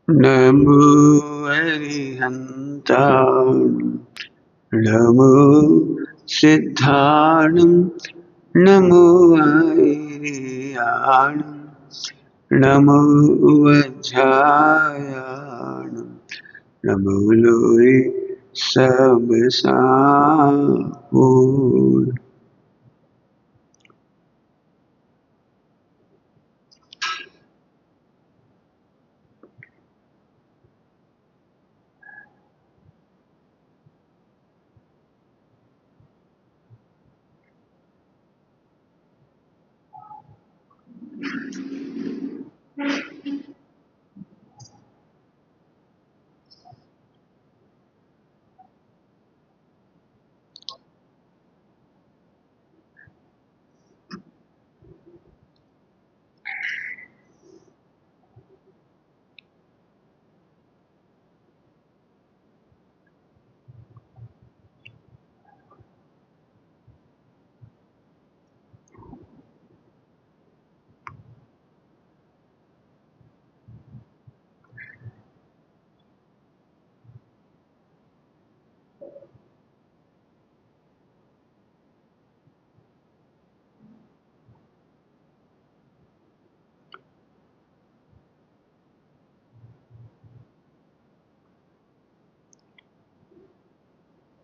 नमो अरिहन्ताणं नमो सिद्धाणं नमो आयर्याणं नमो वज्रायाणं नमो लोये सब सापूर।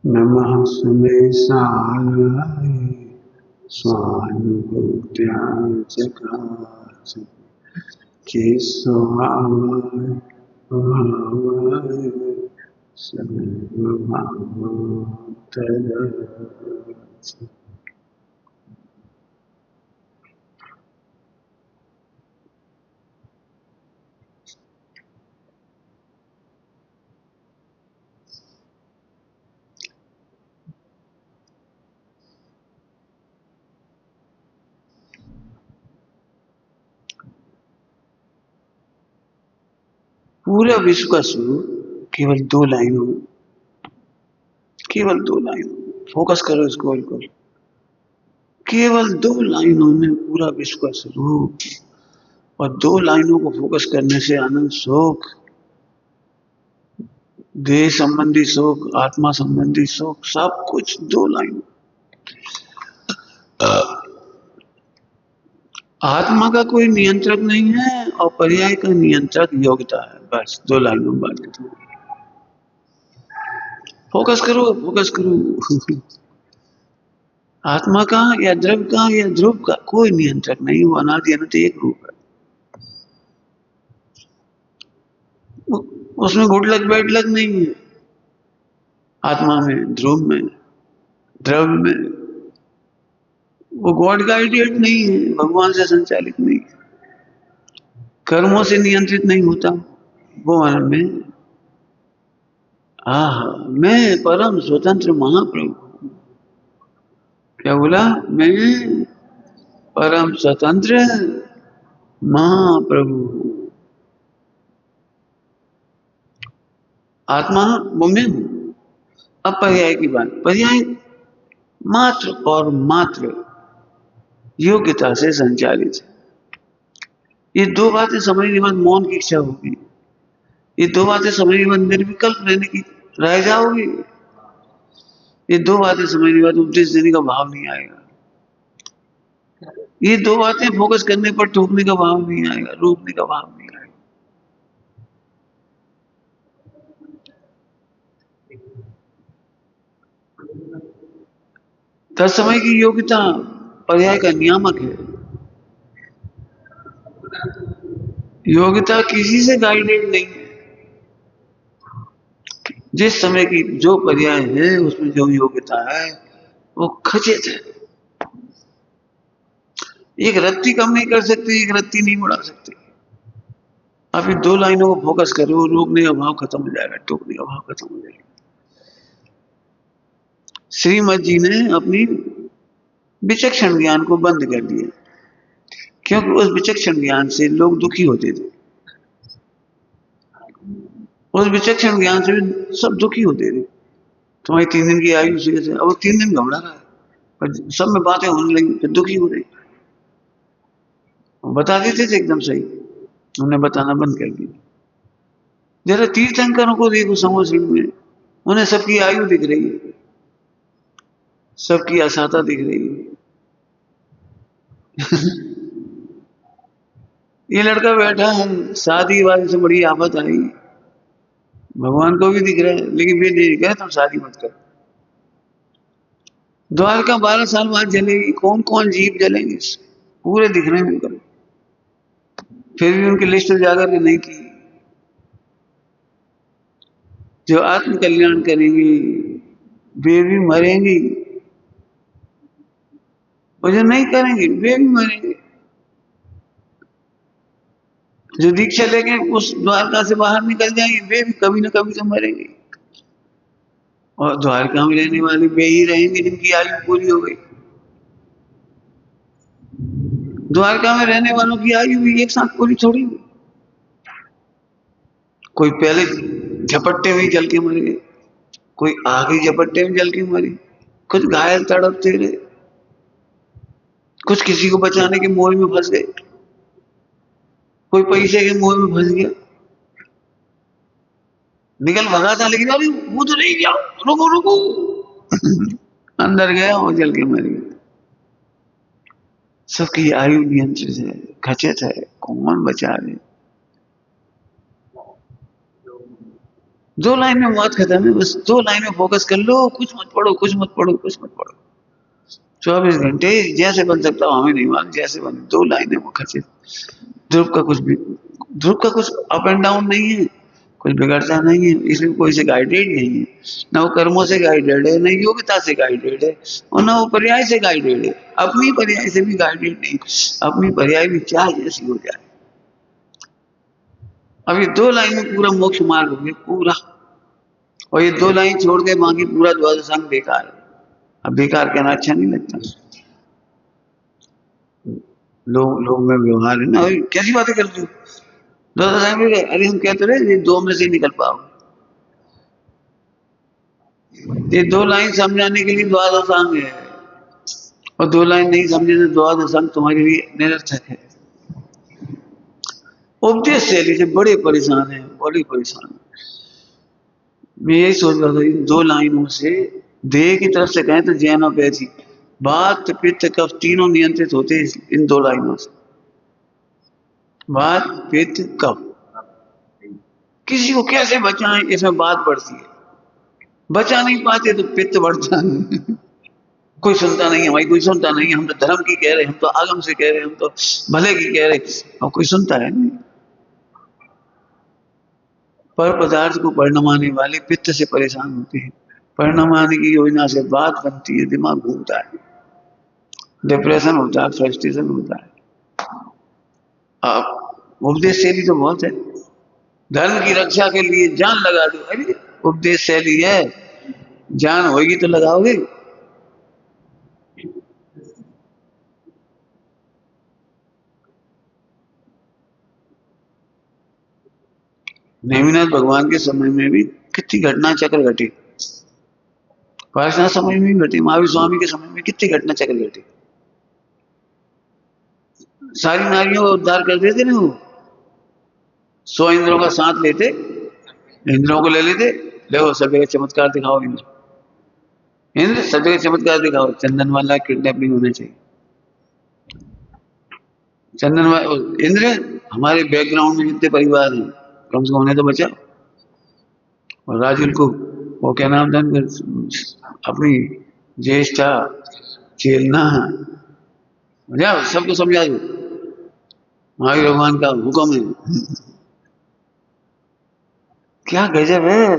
नमः सुमेशाय स्वानुभूत्याय चकाच केशवाय भावाय सर्वभावान्तराच। पूरा विश्व का स्वरूप केवल 2 लाइनों में, केवल 2 लाइनों में फोकस करो इसको बिल्कुल। केवल 2 लाइनों में पूरा विश्व का स्वरूप, और 2 लाइनों को फोकस करने से आनंद सुख, देह संबंधी सुख, आत्मा संबंधी सुख, सब कुछ 2 लाइनों। आत्मा का कोई नियंत्रक नहीं है और पर्याय का नियंत्रक योग्यता है। बस 2 लाइनों में बात खत्म। फोकस करो, फोकस करो। आत्मा का या द्रव्य का या ध्रुव का कोई नियंत्रक नहीं, वो अनादि अनंत एक रूप है। उसमें गुडलक बैडलक नहीं है। आत्मा में, ध्रुव में, द्रव्य में वो गॉड गाइडेड नहीं है, भगवान से संचालित नहीं है, कर्मों से नियंत्रित नहीं होता वो मन में। मैं परम स्वतंत्र महाप्रभु। क्या बोला? मैं परम स्वतंत्र महाप्रभु। आत्मा वो मैं हूं। अब पर्याय की बात। पर्याय मात्र और मात्र योग्यता से संचालित है। ये 2 बातें समझने के बाद मौन की इच्छा होगी। ये 2 बातें समझने के बाद निर्विकल्प रहने की रह जाओगी। ये 2 बातें समझने के बाद उपदेश देने का भाव नहीं आएगा। ये 2 बातें फोकस करने पर टोकने का भाव नहीं आएगा, रोकने का भाव नहीं आएगा। तत्समय की योग्यता पर्याय का नियामक है। योग्यता किसी से गाइडेड नहीं है। जिस समय की जो पर्याय है उसमें जो योग्यता है वो खचित है। एक रत्ती कम नहीं कर सकती, एक रत्ती नहीं बढ़ा सकती। आप ये 2 लाइनों को फोकस करो, रोकने का भाव खत्म हो जाएगा, टोकने का भाव खत्म हो जाएगा। श्रीमद जी ने अपनी विचक्षण ज्ञान को बंद कर दिया, क्योंकि उस विचक्षण ज्ञान से लोग दुखी होते थे। उस विचक्षण ज्ञान से सब दुखी होते थे। तुम्हारी 3 दिन की आयु से अब 3 दिन घबरा रहा है, पर सब में बातें होने लगी, फिर दुखी हो रही। बता देते थे एकदम सही, उन्हें बताना बंद कर दिया। जरा तीर्थंकरों को देखो समोसिंह में, उन्हें सबकी आयु दिख रही है, सबकी असाता दिख रही है। ये लड़का बैठा है, शादी वादी से बड़ी आफत आई, भगवान को भी दिख रहा है, लेकिन वे नहीं कहे तुम शादी मत कर। द्वारका 12 साल बाद जलेगी, कौन कौन जीव जलेंगे, पूरे दिख रहे हैं उनको। फिर भी उनकी लिस्ट उजागर नहीं की। जो आत्म कल्याण करेंगी वे भी मरेंगी, और जो नहीं करेंगे वे भी मरेंगे। जो दीक्षा लेके उस द्वारका से बाहर निकल जाएंगे वे भी कभी ना कभी तो मरेंगे, और द्वारका में रहने वाले वे ही रहेंगे जिनकी आयु पूरी हो गई। द्वारका में रहने वालों की आयु भी एक साथ पूरी थोड़ी हुई। कोई पहले झपट्टे में ही जल के मर गए, कोई आगे झपट्टे में जल के मरे, कुछ घायल तड़पते रहे, कुछ किसी को बचाने के मोह में फंस गए, कोई पैसे के मोह में फंस गया, निकल भगा था लेकिन अरे वो तो नहीं गया, रुको रुको। अंदर गया और जल के मर गया। सबकी आयु नियंत्रित है, खचित है, कौन बचा रहे। 2 लाइन में बात खत्म है, बस 2 लाइन में फोकस कर लो, कुछ मत पढ़ो, कुछ मत पढ़ो, कुछ मत पढ़ो। 24 घंटे जैसे बन सकता हो हमें नहीं मालूम, जैसे बने 2 लाइनें वो खचित। ध्रुव का कुछ अप एंड डाउन नहीं है, कुछ बिगड़ता नहीं है, इसमें कोई से गाइडेड नहीं है, ना वो कर्मों से गाइडेड है, ना योग्यता से गाइडेड है, और ना वो पर्याय से गाइडेड है। अपनी पर्याय से भी गाइडेड नहीं, अपनी पर्याय भी चाह जैसी हो जाए। अब ये 2 लाइन में पूरा मोक्ष मार्ग हो गया पूरा, और ये 2 लाइन छोड़ के बाकी पूरा द्वादशांग बेकार है। अब बेकार कहना अच्छा नहीं लगता, लोग में व्यवहार है ना, कैसी बातें करते हो। द्वादशांग में अरे हम कहते रहे ये 2 में से निकल पाओ, ये 2 लाइन समझाने के लिए द्वादशांग है, और 2 लाइन नहीं समझे तो द्वादशांग तुम्हारे लिए निरर्थक है। उपदेश शैली से बड़े परेशान है, बड़े परेशान है। मैं यही सोच रहा था इन 2 लाइनों से, देह की तरफ से कहें तो जैनोपैथी, वात पित्त कफ तीनों नियंत्रित होते हैं इन 2 लाइनों से। वात पित्त कफ, किसी को कैसे बचाएं इसमें बात बढ़ती है, बचा नहीं पाते तो पित्त बढ़ता है। कोई सुनता नहीं है भाई, कोई सुनता नहीं है, हम तो धर्म की कह रहे, हम तो आगम से कह रहे, हम तो भले की कह रहे, और कोई सुनता है नहीं। पर पदार्थ को परिणमाने वाले पित्त से परेशान होते हैं, परिणमाने की योजना से बात बनती है, दिमाग घूमता है, डिप्रेशन होता है, फ्रस्ट्रेशन होता है। अब उपदेश शैली तो बहुत है, धर्म की रक्षा के लिए जान लगा दो, अरे उपदेश शैली है, जान होगी तो लगाओगे। नेमिनाथ भगवान के समय में भी कितनी घटना चक्र घटे, पार्षद समय में भी घटे, महावीर स्वामी के समय में कितनी घटना चक्र घटे। सारी नारियों का उद्धार कर देते ना वो, 100 इंद्रों का साथ लेते, इंद्रों को ले लेते, देखो सब जगह चमत्कार दिखाओ, इंद्र सब जगह चमत्कार दिखाओ, चंदन वाला किडनैप नहीं होना चाहिए। चंदन वाला इंद्र, हमारे बैकग्राउंड में जितने परिवार हैं कम से कम उन्हें तो बचा। और राजुल को वो क्या नाम था अपनी ज्येष्ठा चेलना, जाओ सबको समझा दो, महावीर भगवान का हुक्म है। क्या गजब है,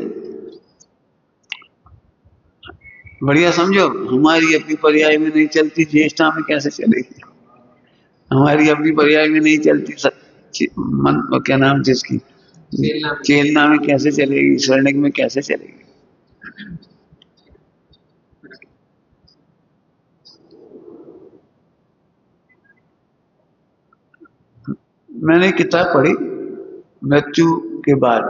बढ़िया समझो। हमारी अपनी पर्याय में नहीं चलती, ज्येष्ठा में कैसे चलेगी, हमारी अपनी पर्याय में नहीं चलती, मन क्या नाम जिसकी चेलना में कैसे चलेगी, स्वर्णिक में कैसे चलेगी। मैंने किताब पढ़ी मृत्यु के बाद,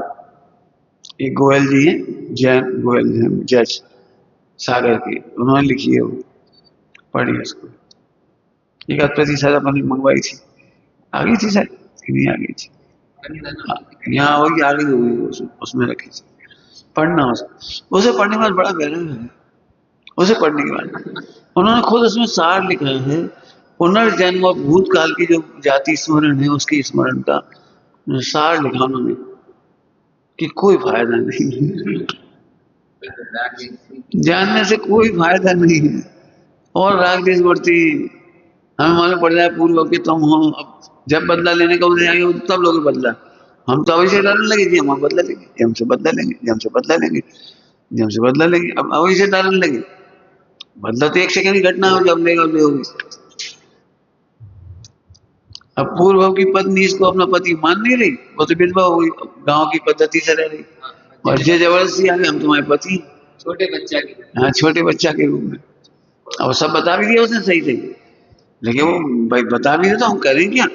एक गोयल जी हैं, जैन गोयल हैं, जज सागर के, उन्होंने लिखी है वो, पढ़ी उसको, एक आध प्रति शायद अपनी मंगवाई थी। आ गई थी शायद कि नहीं आ गई थी। हाँ, यहाँ वही आ गई हुई उसमें रखी थी। पढ़ना उसे पढ़ने के बाद बड़ा गहरा है। उसे पढ़ने के बाद उन्होंने खुद उसमें सार लिखा है, पुनर्जन्म और भूतकाल की जो जाति स्मरण है उसकी स्मरण का सार लिखा उन्होंने कि कोई फायदा नहीं, जानने से कोई फायदा नहीं है। और राग देश बढ़ती, हमें मालूम पड़ जाए पूर्व के तुम हो, अब जब बदला लेने का उन्हें आएंगे तब लोग बदला। हम तो अभी से डरने लगे जी हम बदला लेंगे, जी हमसे बदला लेंगे, जी हमसे बदला लेंगे, जी हमसे बदला लेंगे। अब अभी से डरने लगे। बदला तो एक सेकंड की घटना हो, जब लेगा ले होगी। अब पूर्व की पत्नी इसको अपना पति मान नहीं रही, वो तो विधवा हो गई, गाँव की पद्धति से रह रही। और ये जबरदस्ती आ गई हम तुम्हारे पति, छोटे बच्चा के, हाँ छोटे बच्चा के रूप में। और सब बता भी दिया उसने सही सही, लेकिन वो भाई बता भी दिया तो हम करें क्या।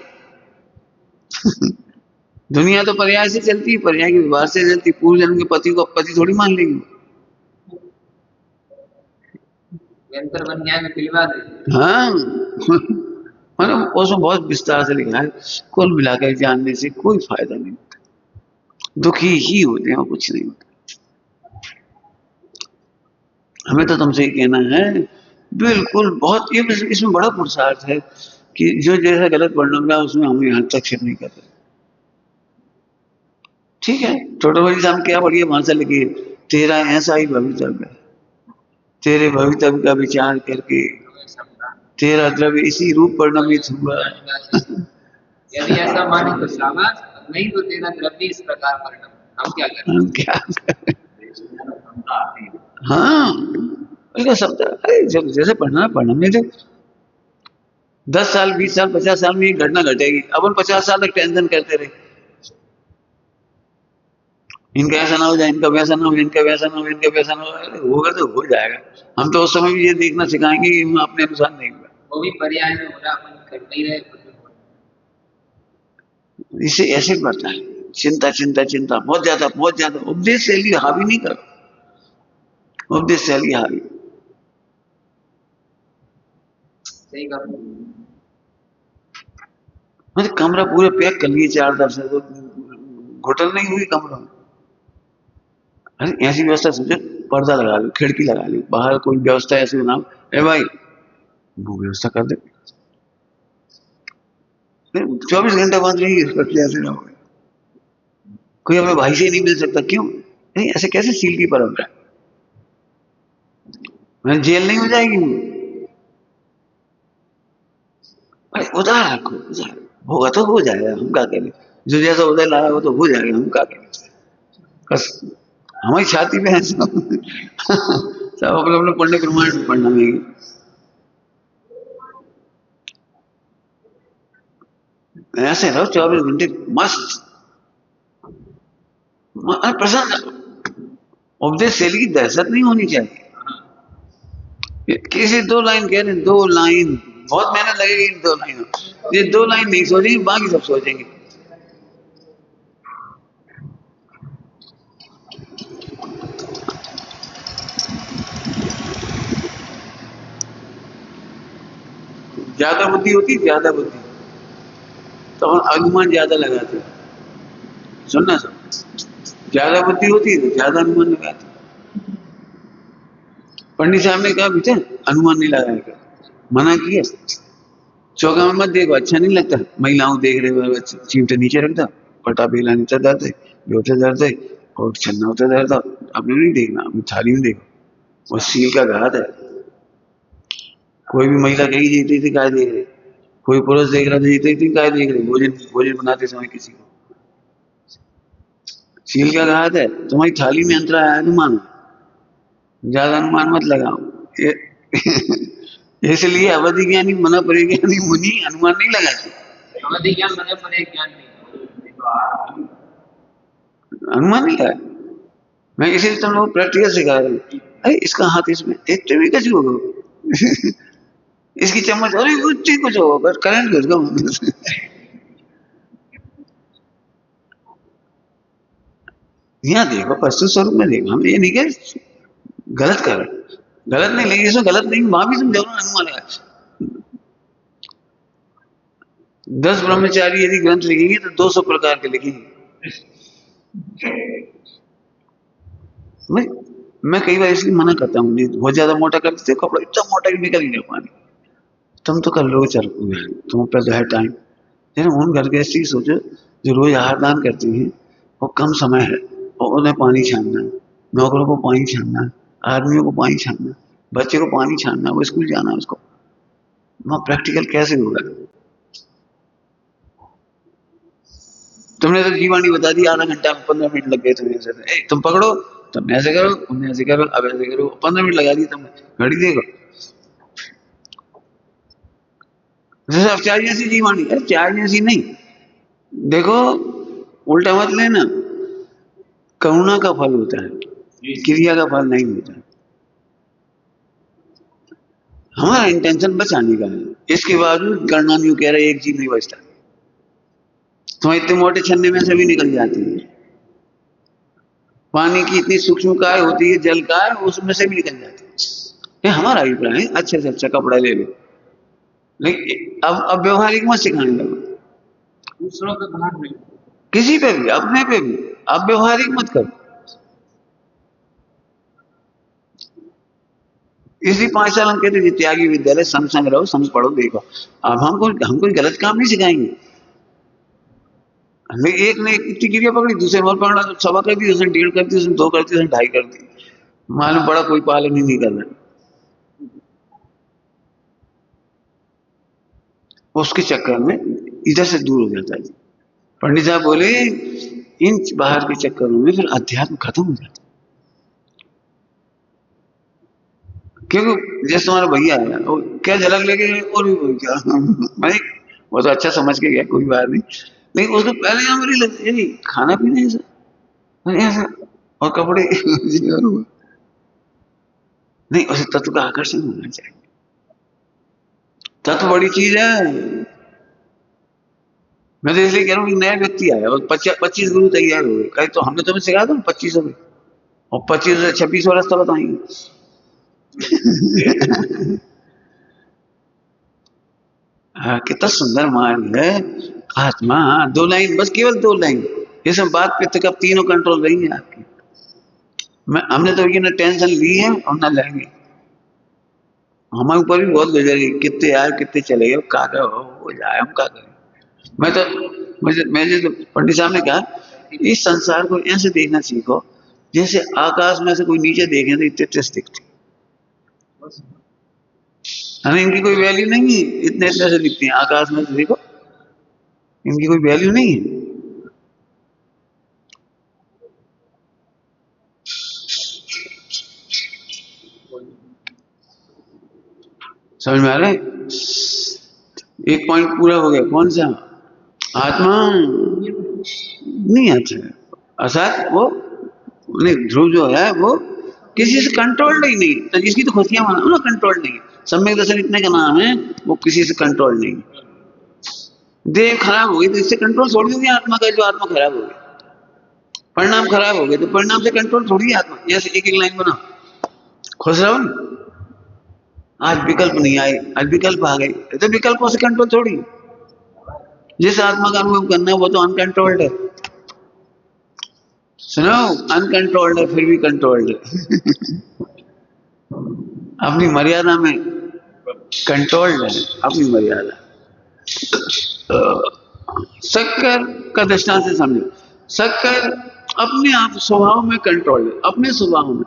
दुनिया तो पर्याय से चलती है, पर्याय के व्यवहार से चलती। पूर्व जन्म के पति को पति थोड़ी मान लेगी। यंत्र बन गया पिलवा दे। हाँ। मतलब उसमें बहुत विस्तार से लिखा है, कुल मिलाकर जानने से कोई फायदा नहीं होता, दुखी ही होते हैं और कुछ नहीं होता। हमें तो तुमसे ही कहना है, बिल्कुल बहुत ये इसमें बड़ा पुरुषार्थ है कि जो जैसा गलत वर्णन रहा उसमें हम यहाँ हस्तक्षेप नहीं कर रहे। ठीक है, छोटे भाई साहब क्या बढ़िया भाषा लिखी, तेरा ऐसा ही भवितव्य है, तेरे भवितव्य का विचार करके तेरा द्रव्य इसी रूप परिणमित हुआ। यदि ऐसा माने तो शाबाश, नहीं तो तेरा द्रव्य इस प्रकार परिणम, हम क्या करें, हम क्या करें। हाँ उसका शब्द, अरे जब जैसे पढ़ना पढ़ना में, जब 10 साल 20 साल 50 साल में एक घटना घटेगी, अपन 50 साल तक टेंशन करते रहे, इनका ऐसा ना हो जाए, इनका वैसा ना हो, इनका वैसा ना हो, इनका वैसा ना हो। अरे होगा तो हो जाएगा। हम तो उस समय भी ये देखना सिखाएंगे कि मैं अपने अनुसार नहीं हुआ, वो भी पर्याय में हो रहा, अपन करते ही रहे। इसे ऐसे बढ़ता है, चिंता चिंता चिंता बहुत ज्यादा। उपदेश शैली हावी नहीं कर, उपदेश शैली हावी सही कर, मतलब कमरा पूरे पैक कर लिए 4 तरफ से, तो घुटन नहीं हुई कमरा में। अरे ऐसी व्यवस्था समझो, पर्दा लगा लो, खिड़की लगा लो, बाहर कोई व्यवस्था ऐसी बनाओ, ए भाई वो व्यवस्था कर दे, 24 घंटे बंद रही ऐसे ना हो। कोई अपने भाई से नहीं मिल सकता, क्यों नहीं, ऐसे कैसे सील की परंपरा, मैं जेल नहीं हो जाएगी वो। अरे उधार रखो, उधार होगा तो हो जाएगा, हम क्या करें, जो जैसा उधर लाया वो तो हो जाएगा, हम क्या करें। बस हमारी छाती पे है सब। सब अपने अपने पढ़ने प्रमाण पढ़ना नहीं। ऐसे रहो 24 घंटे मस्त प्रसन्न। उपदेश शैली की दहशत नहीं होनी चाहिए। किसी 2 लाइन कह रहे, 2 लाइन बहुत मेहनत लगेगी इन 2 लाइनों, ये 2 लाइन नहीं सोचेंगे, बाकी सब सोचेंगे। ज्यादा बुद्धि होती, ज्यादा बुद्धि तो हम अनुमान ज्यादा लगाते, सुनना सब, ज्यादा बुद्धि होती है तो ज्यादा अनुमान लगाते। पंडित साहब ने कहा बेटा अनुमान नहीं लगाएगा, मना किया, चौका में मत देखो, अच्छा नहीं लगता, महिलाओं देख रहे, चिमटे नीचे रख दो, पटा बेला नीचे धर दे, बेटे धर दे, और छन्ना उतर धर दो, अपने नहीं देखना, अपनी थाली में देखो, वो सील का घात है। कोई भी महिला कहीं जीती थी काय देख रहे, कोई पुरुष देख रहा था जीती थी काय देख रहे, भोजन भोजन बनाते समय किसी को सील का घात है। तुम्हारी थाली में अंतरा आया अनुमान, ज्यादा अनुमान मत लगाओ। इसलिए अवधि ज्ञानी मना परिज्ञानी मुनि अनुमान नहीं लगाते, अवधि ज्ञान मना परिज्ञान नहीं, अनुमान नहीं लगाए। मैं इसीलिए तुम लोग प्रैक्टिकल सिखा रहा हूँ। अरे इसका हाथ इसमें, एक टीवी कैसे होगा। इसकी चम्मच, अरे कुछ होगा, बस करंट घुस गया। यहाँ देखो प्रस्तुत स्वरूप में देखो, हम ये नहीं कह गलत कर, गलत नहीं, लेकिन इसमें गलत नहीं, वहां भी समझाओ ना अनुमान है। 10 ब्रह्मचारी यदि ग्रंथ लिखेंगे तो 200 प्रकार के लिखेंगे। मैं मैं कई बार इसलिए मना करता हूँ, बहुत ज्यादा मोटा कर देते कपड़ा, इतना मोटा कि निकल ही नहीं पानी। तुम तो कर लो, चल तुम पे तो है टाइम। लेकिन उन घर गृहस्थी सोचो जो रोज आहार दान करती हैं, वो कम समय है और उन्हें पानी छानना है, नौकरों को पानी छानना है, आदमियों को पानी छानना है, बच्चे को पानी छानना है, वो स्कूल जाना है उसको, वहां प्रैक्टिकल कैसे होगा? तुमने तो जीवानी बता दी, आधा घंटा में 15 मिनट लग गए तुम्हें ऐसे, तुम पकड़ो, तुम ऐसे करो, तुम ऐसे करो, अब ऐसे करो, 15 मिनट लगा दी तुमने, घड़ी देखो। जैसे अब चाय जैसी जीवानी है, चाय जैसी नहीं। देखो, उल्टा मत लेना, करुणा का फल होता है, क्रिया का फल नहीं होता है। हमारा इंटेंशन बचाने का है, इसके बावजूद गणनानियों कह रहे एक जीव नहीं बचता। तो इतने मोटे छन्ने में से भी निकल जाती है, पानी की इतनी सूक्ष्म काय होती है, जल काय, उसमें से भी निकल जाती है। ये हमारा अभिप्राय है, अच्छे से अच्छा कपड़ा ले लो, लेकिन अब व्यवहारिक मत सिखाने लगो दूसरों पे, बाहर नहीं, किसी पे भी, अपने पे भी, अब व्यवहारिक मत करो। इसी 5 साल हम कहते थे त्यागी विद्यालय, संग संग रहो, संग पढ़ो, देखो। अब हम कोई गलत काम नहीं सिखाएंगे। एक ने इतनी क्रिया पकड़ी, दूसरे और पकड़ा तो सवा कर दी, उसने 1.5 कर दी, उसने 2 कर दी, उसने 2.5 कर दी। मालूम पड़ा कोई पालन ही नहीं कर रहा, उसके चक्कर में इधर से दूर हो जाता है। पंडित साहब बोले इन बाहर के चक्करों में फिर अध्यात्म खत्म हो जाता है। क्योंकि जैसे तुम्हारा भैया है, वो क्या झलक लेके गए, और भी बोल क्या भाई, वो तो अच्छा समझ के गया, कोई बात नहीं, लेकिन उसको पहले यहाँ मेरी लगती है खाना पीना ऐसा और कपड़े नहीं, उसे तत्व का आकर्षण होना चाहिए। तत्व बड़ी चीज है। मैं तो इसलिए कह रहा हूँ कि नया व्यक्ति आया और 25 गुरु तैयार हो गए, कहीं तो हमने तुम्हें सिखा दो 25 में, और 25 से 26 रास्ता बताएंगे। हाँ, कितना सुंदर मार्ग है आत्मा। 2 लाइन बस, केवल 2 लाइन, ये सब बात पे तक अब तीनों कंट्रोल रही है आपकी। हमने तो ये ना टेंशन ली है और ना लेंगे, हमारे ऊपर भी बहुत गुजरेगी, कितने आए कितने चले गए, का हो जाए, हम का करें। मैं तो मुझे तो पंडित साहब ने कहा इस संसार को ऐसे देखना सीखो जैसे आकाश में से कोई नीचे देखे तो इतने टेस्ट दिखते, हमें इनकी कोई वैल्यू नहीं है, इतने इतने से दिखती हैं आकाश में से, देखो इनकी कोई वैल्यू नहीं है। समझ में आ रहा है? एक पॉइंट पूरा हो गया, कौन सा? आत्मा नहीं आता है, अर्थात वो नहीं, ध्रुव जो है वो किसी से कंट्रोल्ड ही नहीं, तो जिसकी तो खुशियां मनाओ ना, कंट्रोल्ड नहीं। सम्यक दर्शन इतने का नाम है, वो किसी से कंट्रोल नहीं। देह खराब हो गई तो इससे कंट्रोल छोड़ दोगे आत्मा का, जो आत्मा खराब हो गई। परिणाम खराब हो गए तो परिणाम से कंट्रोल थोड़ी है आत्मा, जैसे एक एक लाइन बना, खुश रहो ना। आज विकल्प नहीं आए, आज विकल्प आ गए तो विकल्पों से कंट्रोल थोड़ी। जिस आत्मा का अनुभव करना है वो तो अनकंट्रोल्ड है, सुनो, अनकंट्रोल्ड है फिर भी कंट्रोल्ड है। अपनी मर्यादा में कंट्रोल्ड है, अपनी मर्यादा। शक्कर का दृष्टांत से समझो, शक्कर अपने आप स्वभाव में कंट्रोल्ड है, अपने स्वभाव में।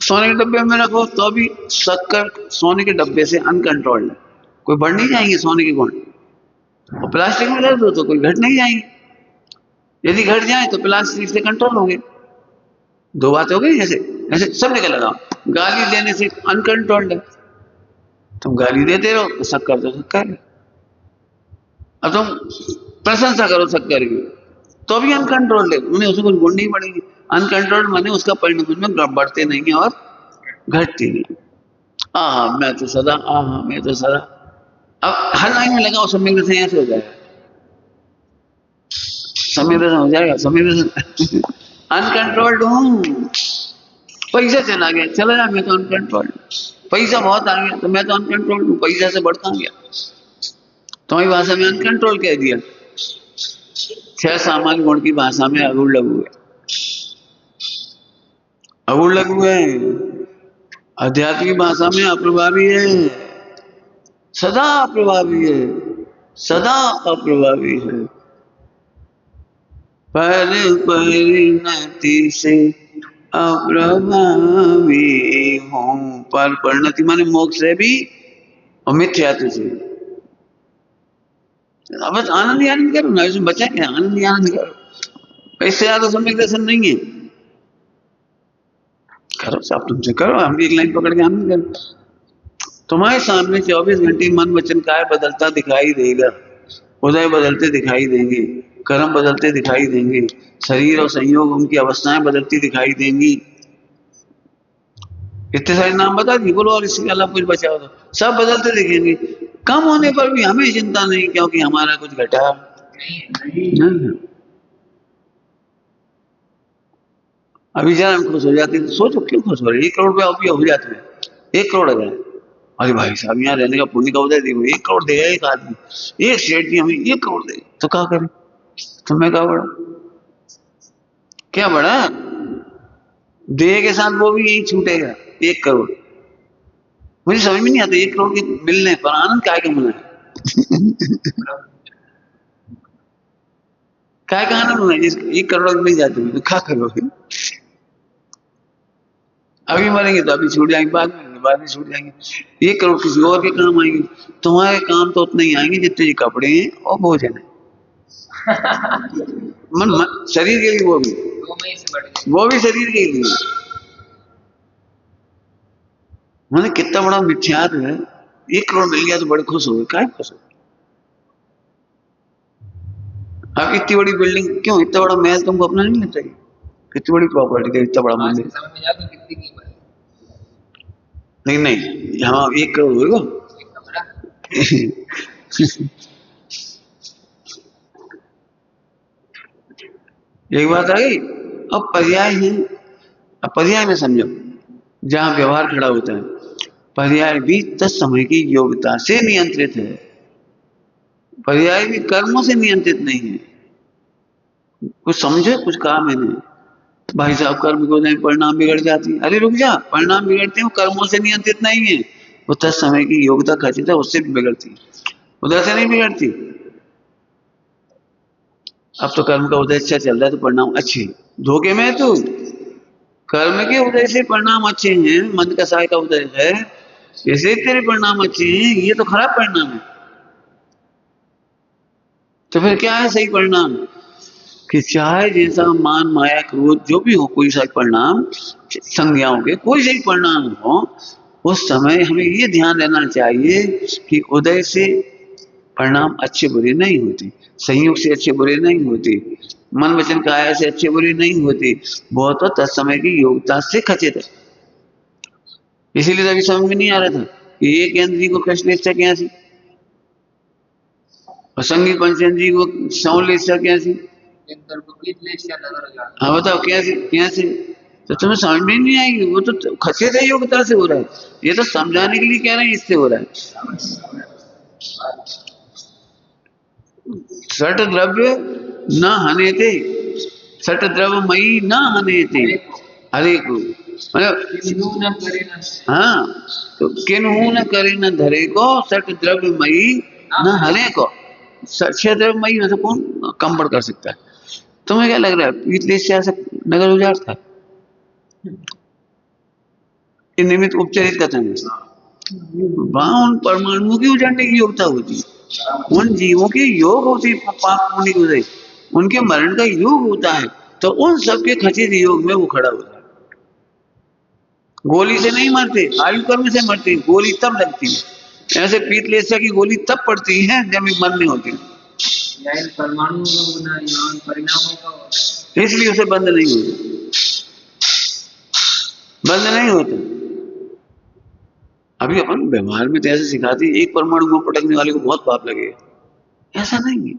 सोने के डब्बे में रखो तो भी शक्कर सोने के डब्बे से अनकंट्रोल्ड है, कोई बढ़ नहीं जाएंगे सोने के गुण। और प्लास्टिक में रख दो तो कोई घट नहीं जाएंगे, यदि घट जाए तो प्लास्टिक से कंट्रोल होंगे। 2 बात हो गई। ऐसे ऐसे सब निकल लगाओ, गाली देने से अनकंट्रोल्ड है, तुम गाली देते रहो तो शक्कर तो शक्कर है। अब तुम प्रशंसा करो शक्कर की तो भी अनकंट्रोल्ड है, उन्हें उसमें कुछ गुण नहीं बढ़ेगी। अनकंट्रोल्ड माने उसका परिणाम में बढ़ते नहीं है और घटती नहीं। आहा मैं तो सदा, आहा मैं तो सदा। अब हर लाइन में लगाओ सम्यक दर्शन, ऐसे हो जाएगा, सम्यक दर्शन हो जाएगा, सम्यक दर्शन। अनकंट्रोल्ड हूं, पैसा चला गया, चला जाए, मैं तो अनकंट्रोल्ड। पैसा बहुत आ गया तो मैं तो अनकंट्रोल्ड हूं, पैसा से बढ़ता गया। तुम्हारी भाषा में अनकंट्रोल कह दिया। 6 सामान्य गुण की भाषा में अगुण लघु है, अगुण लघु है। आध्यात्मिक भाषा में अप्रभावी है, सदा अप्रभावी है, सदा अप्रभावी है। पर परिणति से अप्रभावी हूँ। पर परिणति माने मोक्ष से भी और मिथ्यात्व से। अब बस आनंद ही आनंद करो ना, इसमें बचा क्या, आनंद ही आनंद करो। इससे ज्यादा सम्यक दर्शन नहीं है। करो साहब, तुमसे करो, हम भी एक लाइन पकड़ के आनंद करो। तुम्हारे सामने 24 घंटे मन वचन काय बदलता दिखाई देगा। उदय बदलते दिखाई देंगे, कर्म बदलते दिखाई देंगे, शरीर और संयोग उनकी अवस्थाएं बदलती दिखाई देंगी। इतने सारे नाम बता दिए, बोलो और इसके अलावा कुछ बचा हो तो। सब बदलते दिखेंगे। कम होने पर भी हमें चिंता नहीं, क्योंकि हमारा कुछ घटा नहीं। अभी जरा हम खुश हो जाते तो सोचो क्यों खुश हो रहे, 1 करोड़ रुपया रुपया हो जाते हैं, 1 करोड़ आ जाए। अरे भाई साहब, यहाँ रहने का पुण्य का उदय देखो, 1 करोड़ देगा एक आदमी, एक सेठ जी हमें 1 करोड़ दे, तो क्या करें। तुम्हें क्या बड़ा, क्या बड़ा, देह के साथ वो भी यही छूटेगा 1 करोड़। मुझे समझ में नहीं आता 1 करोड़ के मिलने पर आनंद काय का मिलना है। काय का आनंद होना, जिस 1 करोड़ मिल जाते हैं तो क्या करोगे। अभी मरेंगे तो अभी छूट जाएंगे, बाद में छूट जाएंगे। 1 करोड़ किसी और के काम आएंगे। तुम्हारे काम तो उतने ही आएंगे जितने ये कपड़े हैं और भोजन है। मन शरीर के लिए, वो भी शरीर के लिए। मैंने कितना बड़ा मिथ्यात्व है। 1 करोड़ मिल गया तो बड़े खुश हो गए, क्या खुश हो। अब इतनी बड़ी बिल्डिंग क्यों, इतना बड़ा महल तुमको अपना नहीं लगता, कितनी बड़ी प्रॉपर्टी है, इतना बड़ा मंदिर। नहीं नहीं, यहाँ 1 करोड़ होगा। एक बात आई। अब पर्याय है, अब पर्याय में समझो, जहां व्यवहार खड़ा होता है, पर्याय भी तत्समय की योग्यता से नियंत्रित है। पर्याय भी कर्मों से नियंत्रित नहीं है। कुछ समझे, कुछ कहा मैंने। भाई साहब कर्म को नहीं, परिणाम बिगड़ जाती है। अरे रुक जा, परिणाम बिगड़ते हैं, कर्मों से नियंत्रित नहीं है। वो तत्समय की योग्यता खचित है, उससे भी बिगड़ती है, उधर से नहीं बिगड़ती। अब तो कर्म का उदय अच्छा चल रहा है तो परिणाम अच्छे, धोखे में तू। कर्म के उदय से परिणाम अच्छे हैं, मन का साय का उदय है, ऐसे तेरे परिणाम अच्छे हैं, ये तो खराब परिणाम है। तो फिर क्या है सही परिणाम, कि चाहे जैसा मान माया क्रोध जो भी हो, कोई सा परिणाम, संज्ञाओं के कोई सही परिणाम हो, उस समय हमें ये ध्यान रहना चाहिए कि उदय से परिणाम अच्छे बुरे नहीं होते, संयोग से अच्छे बुरे नहीं होते, मन वचन काया से अच्छे बुरे नहीं होते, बहुत तो तत्समय की योग्यता से खचित है। इसीलिए अभी समझ में नहीं आ रहा था कि एक इंद्रिय को कृष्ण इच्छा कैसी, और संगीत पंचेंद्रिय को सौल इच्छा कैसी। हाँ बताओ कैसे कैसे, तो तुम्हें समझ में नहीं आएगी। वो तो खचित है, योग्यता से हो रहा है। ये तो समझाने के लिए कह रहे हैं, इससे हो रहा है। सट द्रव्य न हनेते, सट द्रव्य मई न हनेते, हरे को मतलब, हाँ, तो किन्हू न करे न धरे को, सट द्रव्य मई न हने को। 6 द्रव्य मई में से कौन कम बढ़ कर सकता है। तुम्हें क्या लग रहा है पीतलेश से नगर उजाड़ था, निमित्त उपचरित कथन है। वहां उन परमाणुओं की उजाड़ने की योग्यता होती है, उन जीवों के योग होती, पाप पुण्य के उदय, उनके मरण का योग होता है, तो उन सबके खचित योग में वो खड़ा होता है। गोली से नहीं मरते, आयु कर्म से मरते, गोली तब लगती है। ऐसे पीतलेशा की गोली तब पड़ती है जब मन में होती है, इसलिए उसे बंद नहीं होता, बंद नहीं होता। अभी अपन व्यवहार में तो ऐसे सिखाती, एक परमाणु में पटकने वाले को बहुत पाप लगेगा, ऐसा नहीं है।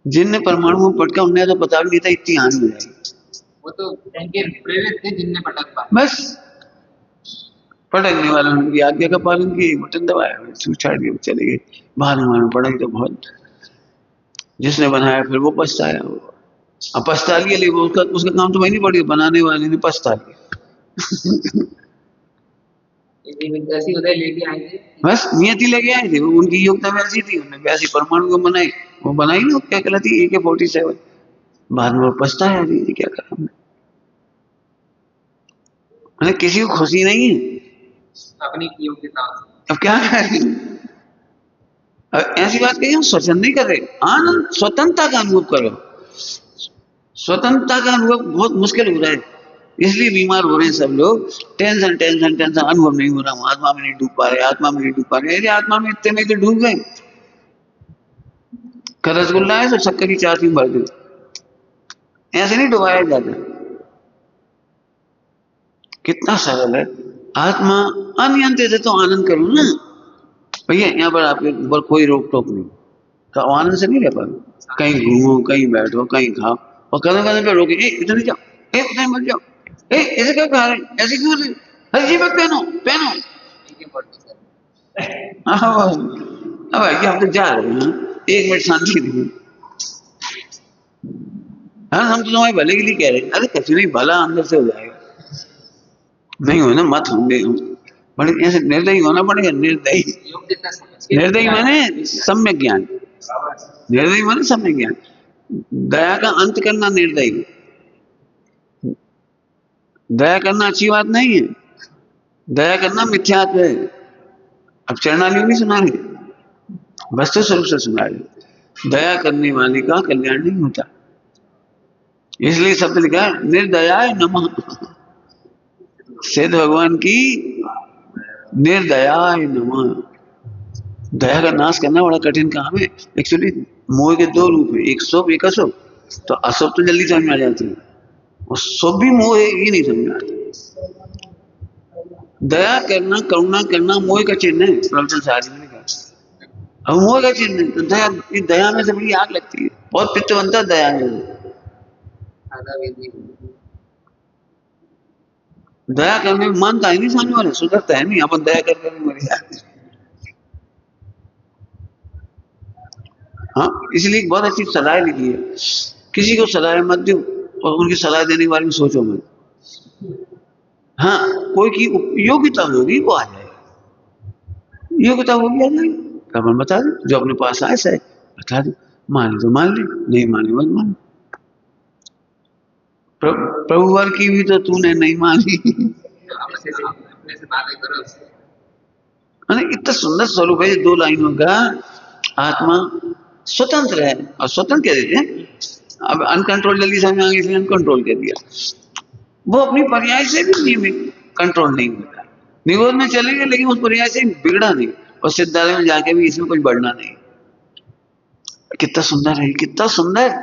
जिनने परमाणु में पटका उन्हें तो पता भी नहीं था इतनी हानि हो जाएगी। वो तो प्रेरित थे जिनने पटक पाया, बस पटकने वाले ने उनकी आज्ञा का पालन किया, बटन दबाया, छूट-छाट के चले गए। बाद में मालूम पड़ा कि तो बहुत जिसने बनाया फिर वो पछताया। अब पछता लिया, लेकिन उसका उसका काम तो वही नहीं पड़ी, बनाने वाले ने पछता लिया। बस नियति लेके आए थे, उनकी योग्यता वैसी थी, उन्होंने वैसी परमाणु को बनाई, वो बनाई ना, क्या कहलाती है AK-47। बाद में वो पछताया, ये क्या करा हमने। मैंने किसी को खुशी नहीं है अपनी योग्यता। अब क्या करें, ऐसी बात कही हम स्वच्छंद नहीं कर रहे, आनंद स्वतंत्रता का अनुभव करो। स्वतंत्रता का अनुभव बहुत मुश्किल हो रहा है, इसलिए बीमार हो रहे हैं सब लोग। टेंशन टेंशन टेंशन, अनुभव नहीं हो रहा, आत्मा में नहीं डूब पा रहे, आत्मा में नहीं डूब पा रहे। अरे आत्मा में इतने में तो डूब गए। रसगुल्ला है तो शक्कर की चाशनी भर दो, ऐसे नहीं डुबाया जाता। कितना सरल है। आत्मा अनियंत्रित है तो आनंद करो ना भैया, यहाँ पर आपके ऊपर कोई रोक टोक नहीं, तो आनंद से नहीं रह पाओ। कहीं घूमो, कहीं बैठो, कहीं खाओ, और कदम कदम पे रोके, इधर जाओ, उधर मत जाओ, ऐसे क्यों खा रहे, ऐसे क्यों रहे, हर जीवन पहनो पहनो। अब भैया हम तो जा रहे हैं, 1 मिनट शांति दीजिए। हाँ, हम तो तुम्हारे भले के लिए कह रहे हैं। अरे कुछ नहीं, भला अंदर से हो जाएगा, नहीं हो ना मत होंगे हम, बड़े ऐसे निर्दयी होना पड़ेगा। निर्दयी, निर्दयी माने सम्यक ज्ञान, निर्दयी माने सम्यक ज्ञान। दया का अंत करना निर्दयी, दया करना अच्छी बात नहीं है, दया करना मिथ्यात्व है। अब चरणालियों नहीं सुना रहे, वस्तु स्वरूप से सुना रहे। दया करने वाले का कल्याण नहीं होता, इसलिए शब्द लिखा है निर्दयाय नमः। सिद्ध भगवान की निर्दयाय नमः। दया का नाश करना बड़ा कठिन काम है। एक्चुअली मोह के 2 रूप है, एक शुभ एक अशुभ। तो अशुभ तो जल्दी समझ में आ जाती है, और शुभ भी मोह है, ये नहीं समझ में आता। दया करना, करुणा करना मोह का चिन्ह है, प्रवचन सारी ने कहा। अब मोह का चिन्ह है, तो दया, दया में से बड़ी आग लगती है, बहुत पित्त बनता है दया में। दया करने में मानता है नहीं सामने वाले, सुधरता है नहीं, अपन दया करके भी मर जाते। हाँ, इसलिए बहुत अच्छी सलाह लिखी है, किसी को सलाह मत दो, और उनकी सलाह देने के बारे में सोचो मत। हाँ, कोई की योग्यता होगी वो आ जाएगा, योग्यता होगी आ जाएगी, अपन बता दो, जो अपने पास आए सही बता दो, मान तो मान ले, नहीं माने मत मान। प्रभु वर की भी तो तूने नहीं मानी। इतना सुंदर स्वरूप है 2 लाइनों का। आत्मा स्वतंत्र है, और स्वतंत्र कह देते हैं, अब अनकंट्रोल जल्दी समझ आ गई, इसलिए अनकंट्रोल कह दिया। वो अपनी पर्याय से भी कंट्रोल नहीं होता, निरोध में चलेंगे लेकिन उस पर्याय से बिगड़ा नहीं, और सिद्धालय में जाके भी इसमें कुछ बढ़ना नहीं। कितना सुंदर है, कितना सुंदर।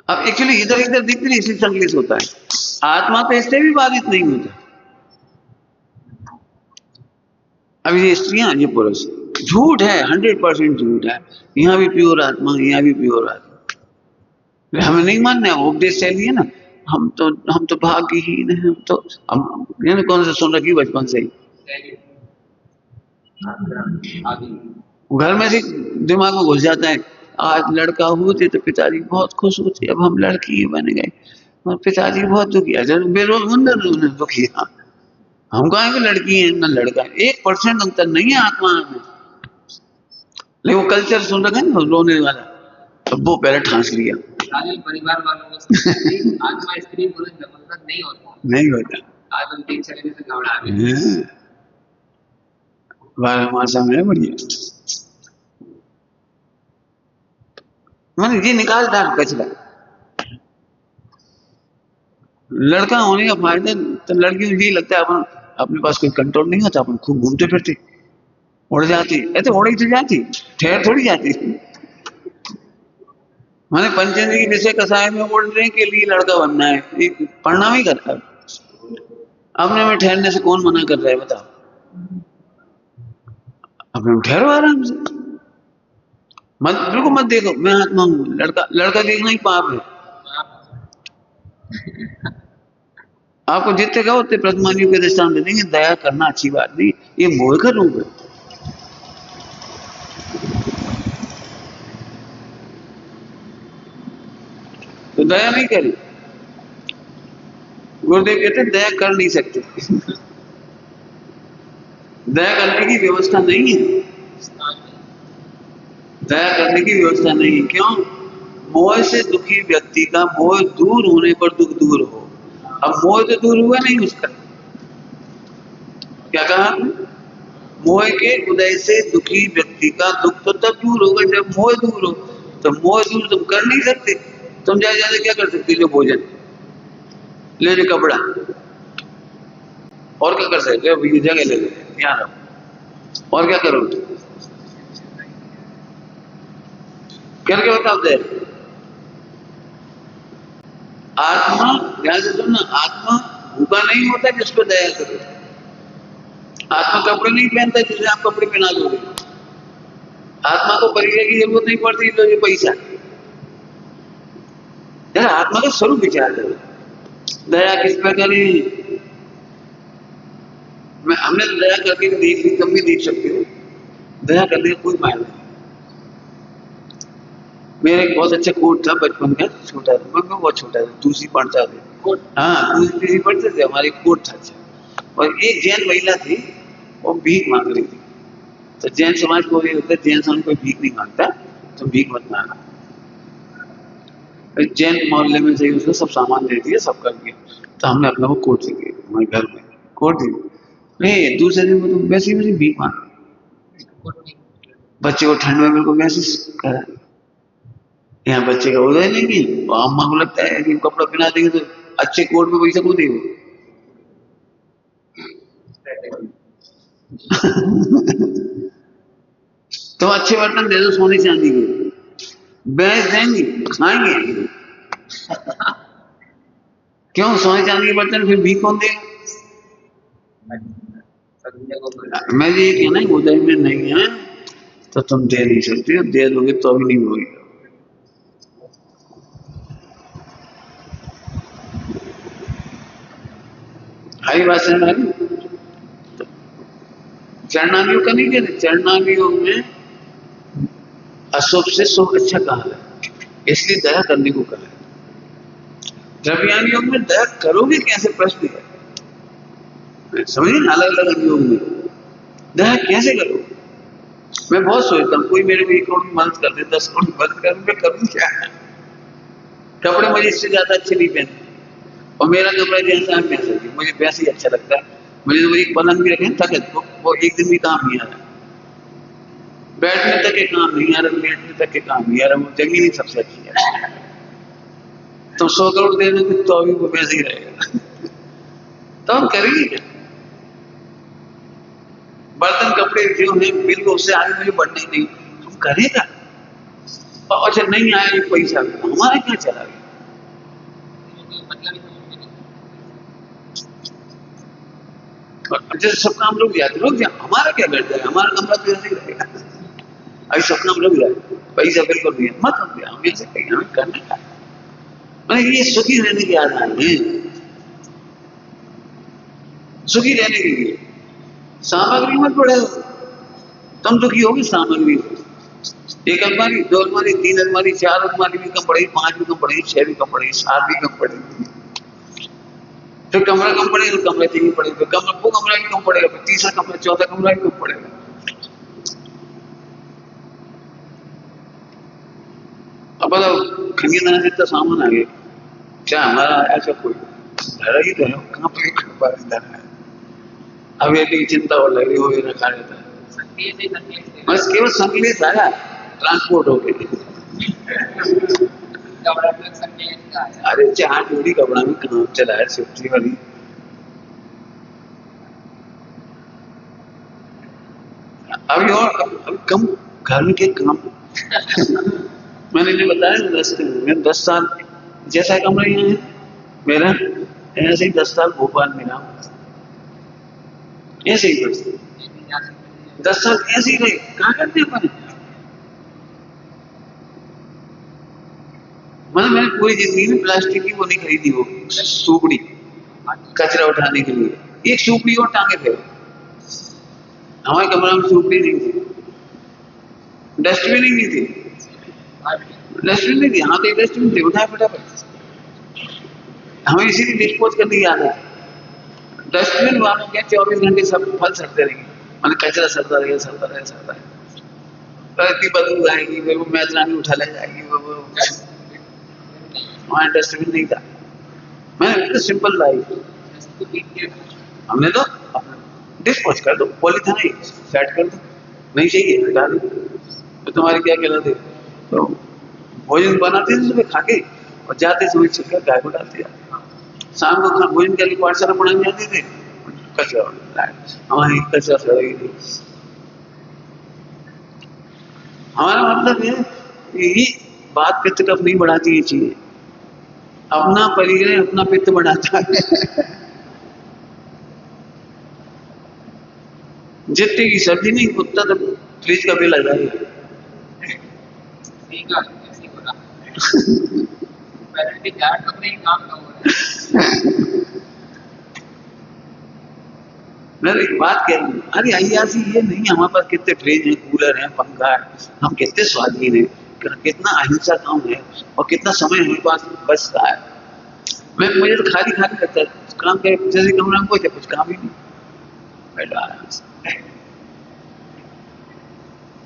अब एक्चुअली इधर इधर दिखती नहीं, इसलिए संकलित होता है। आत्मा तो इससे भी बाधित नहीं होता। अब ये स्त्रियां, ये पुरुष, झूठ है, 100% झूठ है। यहाँ भी प्योर आत्मा, यहाँ भी प्योर आत्मा। हमें नहीं मानना है, उपदेश से लिए ना, हम तो भाग्यहीन हैं, हम तो हम कौन से सुन रखी बचपन से ही, घर में से दिमाग में घुस जाता है। आज लड़का होते तो पिताजी बहुत खुश होते, अब हम लड़की बन गए और पिताजी बहुत दुखी है, बेरोजगार दुखी। हम कहेंगे लड़की है ना लड़का है, 1% अंतर नहीं है आत्मा में, लेकिन वो कल्चर सुन रखा है ना रोने वाला, तो वो पहले ठांस लिया। परिवार वालों को आत्मा स्त्री पुरुष नहीं होता, नहीं होता। आज हम देख चले से घबरा रहे हैं, 12 मासा में बढ़िया मैंने ये निकाल डाल कचरा। लड़का होने का फायदा तो लड़की को यही लगता है, अपन अपने पास कोई कंट्रोल नहीं होता, अपन खूब घूमते फिरते, उड़ जाती, ऐसे उड़ी तो जाती, ठहर थोड़ी जाती। मैंने पंचेंद्रिय विषय कसाय में उड़ने के लिए लड़का बनना है, पढ़ना भी करता है। अपने में ठहरने से कौन मना कर रहा है बताओ, अपने में ठहरो आराम से, मत बिल्कुल मत देखो मैं आत्मा हूं। लड़का देखना ही पाप है। आपको जितने कहो उतने प्रतिमानियों के दृष्टांत दे देंगे। दया करना अच्छी बात नहीं, ये मोह का रूप है। तो दया नहीं करी, गुरुदेव कहते दया कर नहीं सकते। दया करने की व्यवस्था नहीं है, दया करने की व्यवस्था नहीं है। क्यों? मोह से दुखी व्यक्ति का मोह दूर होने पर दुख दूर हो। अब मोह तो दूर हुआ नहीं उसका। क्या कहा आपने? मोह के उदय से दुखी व्यक्ति का दुख तो तब दूर होगा जब मोह दूर हो। तो मोह दूर तुम कर नहीं सकते। तुम ज्यादा ज्यादा क्या कर सकते? जो भोजन ले ले, कपड़ा, और क्या कर सकते हो? ये जगह ले ले, यहाँ रहो, और क्या करोगे? करके बताओ दे। आत्मा, ध्यान से सुनना, आत्मा भूखा नहीं होता जिसको दया करो। आत्मा कपड़े नहीं पहनता जिसे आप कपड़े पहना दोगे। आत्मा को परिचय की जरूरत नहीं पड़ती तो ये पैसा। यार आत्मा का स्वरूप विचार करो। दया किस पे करें? हमने तो दया करके देख ली, तुम भी देख सकते हो। दया करने का कोई मायने नहीं। मेरा एक बहुत अच्छा कोट था बचपन का, छोटा था, मैं बहुत छोटा था, दूसरी पढ़ता था। हाँ, दूसरी पढ़ते थे, हमारे कोट था अच्छा। और एक जैन महिला थी, वो भीख मांग रही थी। तो जैन समाज को ये होता है, जैन समाज कोई भीख नहीं मांगता, तो भीख मत मांगना। जैन मोहल्ले में से उसने सब सामान दे दिया, सब कर दिया। तो हमने अपना वो कोट दी हमारे घर में, कोट दी। नहीं, दूसरे दिन को तो वैसे ही भीख मांग, बच्चे को ठंड में मेरे को मैसेज करा, यहाँ बच्चे का उदय नहीं की, अम्मा को लगता है कि कपड़ा पहना देंगे तो अच्छे कोट में पैसा को देंगे। तो अच्छे बर्तन दे दो सोने चांदी के, बेच देंगे, खाएंगे। क्यों? सोने चांदी के बर्तन फिर भीख कौन देगा? मैं ये कहना है उदय में नहीं है तो तुम दे नहीं सकते हो, दे दोगे तो अभी नहीं होगी। हरी बात समझ में? चरणामियों का नहीं कहते, चरणामियों में अशुभ से शुभ अच्छा कहा है, इसलिए दया करने को कहा है। द्रव्यान योग में दया करोगे कैसे प्रश्न है, समझिए ना, अलग अलग अनुयोग में दया कैसे करोगे? मैं बहुत सोचता हूँ, कोई मेरे को 1 करोड़ की मदद कर दे, 10 करोड़ की मदद कर दे, मैं करूँ क्या? कपड़े मुझे इससे ज्यादा अच्छे नहीं पहनते, और मेरा कपड़ा जैसा है वैसा ही, मुझे वैसे ही अच्छा लगता है। मुझे तो एक पलंग भी रखे थक, वो एक दिन भी काम नहीं आ रहा, बैठने तक के काम नहीं आ रहा, लेटने तक के काम नहीं आ रहा, वो जमीन ही सबसे अच्छी है। तो 100 करोड़ दे दोगे तो अभी वो वैसे ही रहेगा। तो हम करेंगे क्या? बर्तन कपड़े जो है बिल्कुल उससे आगे मुझे बढ़ना ही नहीं, हम करेगा। और अच्छा नहीं आया पैसा, हमारा क्या चला गया? जैसे सब काम रुक जाते, रुक जाए, हमारा क्या कर जाए? हमारा कमरा तो ऐसे ही रहेगा। अभी सब काम रुक जाए, पैसा बिल्कुल नहीं है, मत रुक जाए, हम ऐसे कहीं हमें करने का मतलब ये सुखी रहने के आधार है, सुखी रहने के लिए सामग्री मत बढ़े, तुम दुखी होगी सामग्री। एक अलमारी, 2 अलमारी, 3 अलमारी, 4 अलमारी भी कम पड़ेगी, 5 भी कम पड़ेगी, 6 भी कम पड़ेगी, 7 भी कम पड़ेगी। फिर कमरा कम पड़ेगा, कमरा 3 भी पड़ेगा, फिर कमरा वो कमरा भी कम पड़ेगा, फिर तीसरा कमरा, चौथा कमरा भी कम पड़ेगा। अब बताओ खरीदना है तो सामान आ गया, क्या हमारा ऐसा कोई घर ही तो है, कहाँ पे घर है? अब ये भी चिंता हो लगी हो रखा रहता है, बस केवल संकलेश आया ट्रांसपोर्ट हो गया। अरे 4 जोड़ी कपड़ा में काम चला है सेफ्टी वाली। अभी और अभी कम घर में के काम। मैंने जो बताया 10 साल जैसा कमरा यहाँ है मेरा, ऐसे ही 10 साल भोपाल में रहा, ऐसे ही 10 साल ऐसे ही रहे, कहाँ करते अपन? मतलब मैंने पूरी जिंदगी में प्लास्टिक की वो नहीं खरीदी, वो सुपड़ी कचरा उठाने के लिए, एक सुपड़ी और टांगे थे। हमारे कमरा में सुपड़ी नहीं थी, डस्टबिन ही नहीं थी, डस्टबिन नहीं थी। हाँ तो एक डस्टबिन थे, उठाए फटाफट। हमें इसीलिए डिस्पोज करने की आदत है। डस्टबिन वालों के 24 घंटे सब फल सड़ते रहेंगे, मतलब कचरा सड़ता रहेगा, सड़ता रहेगा, सड़ता रहेगा, तो इतनी बदबू आएगी, फिर वो मैत्रानी उठा ले जाएगी। वो हमारा डस्टबिन नहीं था। मैंने तो सिंपल लाई, हमने तो डिस्पोज कर दो, पॉलीथिन ही सेट कर दो, नहीं चाहिए हटा दो। तो तुम्हारी क्या कहलाते, तो भोजन बनाते थे सुबह खा के और जाते समय छिलका गाय को डालते जाते। शाम को भोजन के लिए पाठशाला पढ़ाने जाते थे, कचरा हमारी कचरा सड़ेगी थी। हमारा मतलब है यही बात पित्त कफ नहीं बढ़ाती, ये चीज अपना परिग्रह अपना पित्त बढ़ाता है। जितने की सब्जी नहीं, कुत्ता तो फ्रिज का बिल आ जाएगा। मैं एक बात कह रही हूँ, अरे अय्यासी ये नहीं, हमारे पास कितने फ्रिज है, कूलर है, पंखा है, हम कितने स्वाधीन है, कितना अहिंसा काम है और कितना समय हमारे पास बचता है। मुझे तो खाली खाली लगता है, काम करे जैसे कमरा में कोई कुछ काम ही नहीं बैठा।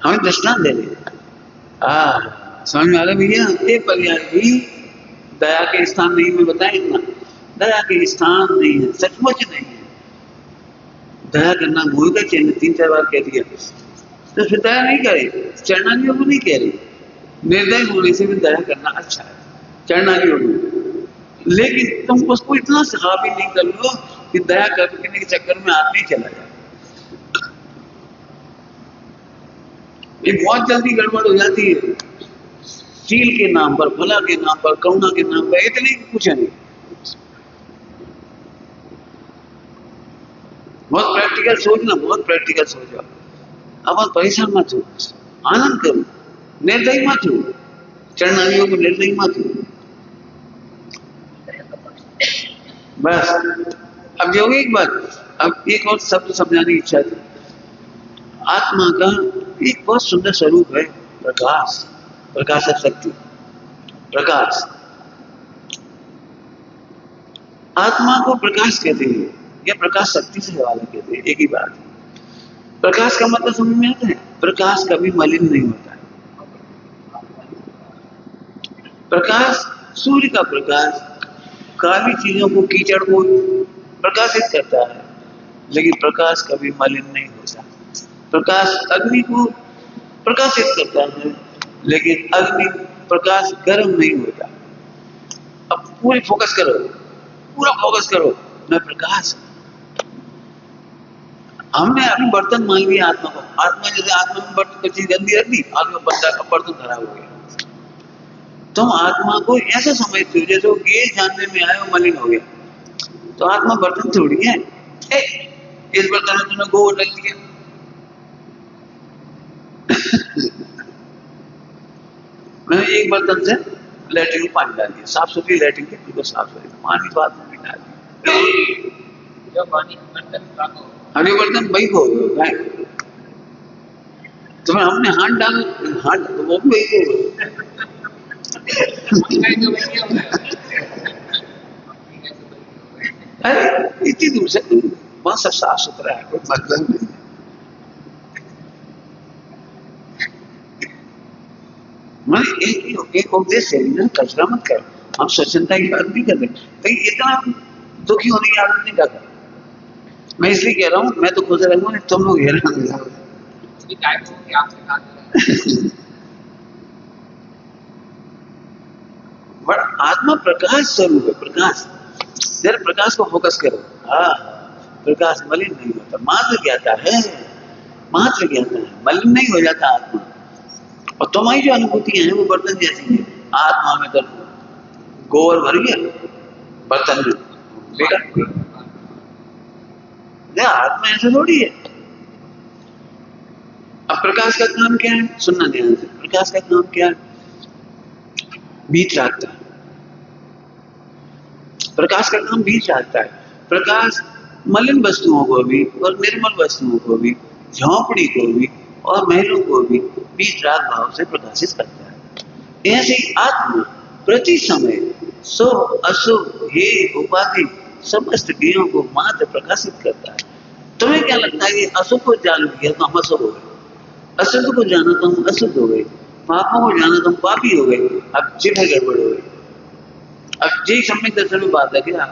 हमें दृष्टांत दे रहे, समझ में आ रहा भैया। ये पर्याय भी दया के स्थान नहीं, मैं बताया इतना, दया के स्थान नहीं है, सचमुच नहीं है। दया करना मोह का चिन्ह 3-4 बार कह दिया, तो फिर दया नहीं करे। चरणानियों को नहीं कह रही, निर्दय होने से भी दया करना अच्छा है चरणानियों को, लेकिन तुम उसको इतना हावी नहीं कर लो कि दया करने के चक्कर में आदमी चला जाए। ये बहुत जल्दी गड़बड़ हो जाती है, शील के नाम पर, भला के नाम पर, करुणा के नाम पर, इतने कुछ नहीं। बहुत प्रैक्टिकल सोचना, बहुत प्रैक्टिकल सोचो। अब परेशान मत हो, आनंद करो, निर्दयी मत हो, चरणानियों को निर्दयी मत हो। बस अब जो एक बात, अब एक और शब्द समझाने की इच्छा थी। आत्मा का एक बहुत सुंदर स्वरूप है प्रकाश, प्रकाशक शक्ति, प्रकाश। आत्मा को प्रकाश कहते हैं या प्रकाश शक्ति से हवाला कहते हैं, एक ही बात है। प्रकाश का मतलब समझ में आता है, प्रकाश कभी मलिन नहीं होता है। प्रकाश, सूर्य का प्रकाश काली चीजों को, कीचड़ को प्रकाशित करता है, लेकिन प्रकाश कभी मलिन नहीं होता। प्रकाश अग्नि को प्रकाशित करता है, लेकिन अग्नि प्रकाश गर्म नहीं होता। अब पूरी फोकस करो, पूरा फोकस करो, मैं प्रकाश। हमने अभी बर्तन मान लिया आत्मा को, आत्मा जैसे आत्मा में बर्तन को चीज गंदी रख दी, आत्मा बर्तन खराब हो गया। तुम आत्मा को ऐसा समझते हो जैसे वो गेज जानने में आए वो मलिन हो गया, तो आत्मा बर्तन थोड़ी है। इस बर्तन में तुमने गोबर डाल दिया, मैंने एक बर्तन से लैट्रिन में पानी डाल दिया, साफ सुथरी लैट्रिन की, बिल्कुल साफ सुथरी, पानी बाद में भी डाल दिया, अरे बर्तन वही हो गए। तुम्हें हमने हाथ डाल, हाथ वो भी वही हो। अरे इतनी दूर से वहां सब साफ सुथरा है, कोई मतलब नहीं। मैं एक उद्देश्य है, कचरा मत कर, हम स्वच्छता की बात नहीं कर रहे, कहीं इतना दुखी होने की आदत नहीं करता। मैं इसलिए कह रहा हूँ, मैं तो खुश रहूंगा, तुम लोग हैरान। बट आत्मा प्रकाश स्वरूप है, प्रकाश। जरा प्रकाश को फोकस करो। हाँ, प्रकाश मलिन नहीं होता, मात्र ज्ञाता है, मात्र ज्ञाता है, मलिन नहीं हो जाता आत्मा। और तुम्हारी जो अनुभूतियां हैं वो बर्तन जैसी है। आत्मा में तो गोबर भर गया बर्तन में, बेटा आत्मा ऐसा थोड़ी है। अब प्रकाश का काम क्या है, सुनना ध्यान से। प्रकाश का काम क्या है, बीज रखता है। प्रकाश का काम बीज रखता है। प्रकाश मलिन वस्तुओं को भी और निर्मल वस्तुओं को भी, झोंपड़ी को भी और महलों को भी बीच राग भाव से प्रकाशित करता है। ऐसे ही आत्मा प्रति समय शुभ अशुभ हे उपाधि समस्त क्रियाओं को मात्र प्रकाशित करता है। तुम्हें क्या लगता है कि अशुभ को जान लिया तो हम अशुभ हो गए, अशुद्ध को जाना तो हम अशुद्ध हो गए, पापों को जाना तो हम पापी हो गए, अब चिन्ह गड़बड़ हो गई। अब जी सम्यक दर्शन में बात है क्या?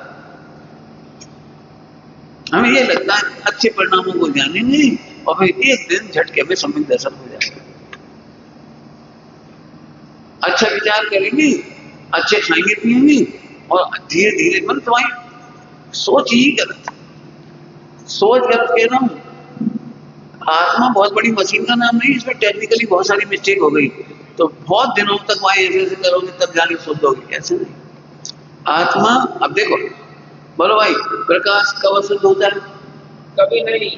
हमें ये लगता है अच्छे परिणामों को जानेंगे और फिर एक दिन झटके में सम्यक दर्शन हो जाएगा। अच्छा विचार करेंगे, अच्छे खाएंगे पिएंगे और धीरे धीरे मन तुम्हारी सोच ही गलत, सोच गलत कह रहा हूं। आत्मा बहुत बड़ी मशीन का नाम नहीं, इसमें टेक्निकली बहुत सारी मिस्टेक हो गई तो बहुत दिनों तक वहां ऐसे करोगे तब जाके शुद्ध होगी, ऐसे नहीं। आत्मा अब देखो, बोलो भाई प्रकाश कब शुद्ध होता है? कभी नहीं।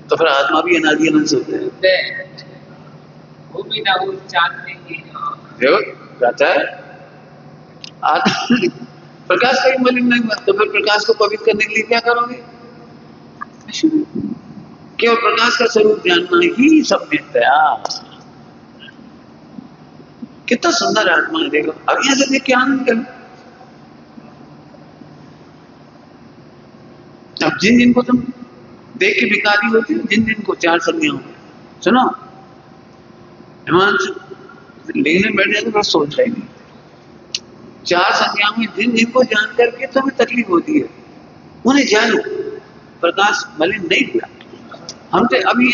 तो फिर आत्मा भी अनादि अनंत से होते हैं। वो भी ना वो चाहते हैं देखो कहता है प्रकाश का भी मलिन नहीं हुआ तो फिर प्रकाश को पवित्र करने के लिए क्या करोगे? केवल प्रकाश का स्वरूप जानना ही सम्यक्तया। कितना सुंदर आत्मा है, देखो अब यहां से देख के आनंद करो। अब जिन जिनको तुम देख के भिखारी होते हो, जिन जिनको चार संज्ञा हो, सुनो हिमांशु लेने बैठ जाते बस सोच जाएगी। चार संज्ञाओं में जिन जिनको जान करके तुम्हें तकलीफ होती है उन्हें जानो, प्रकाश मलिन नहीं हुआ। हम तो अभी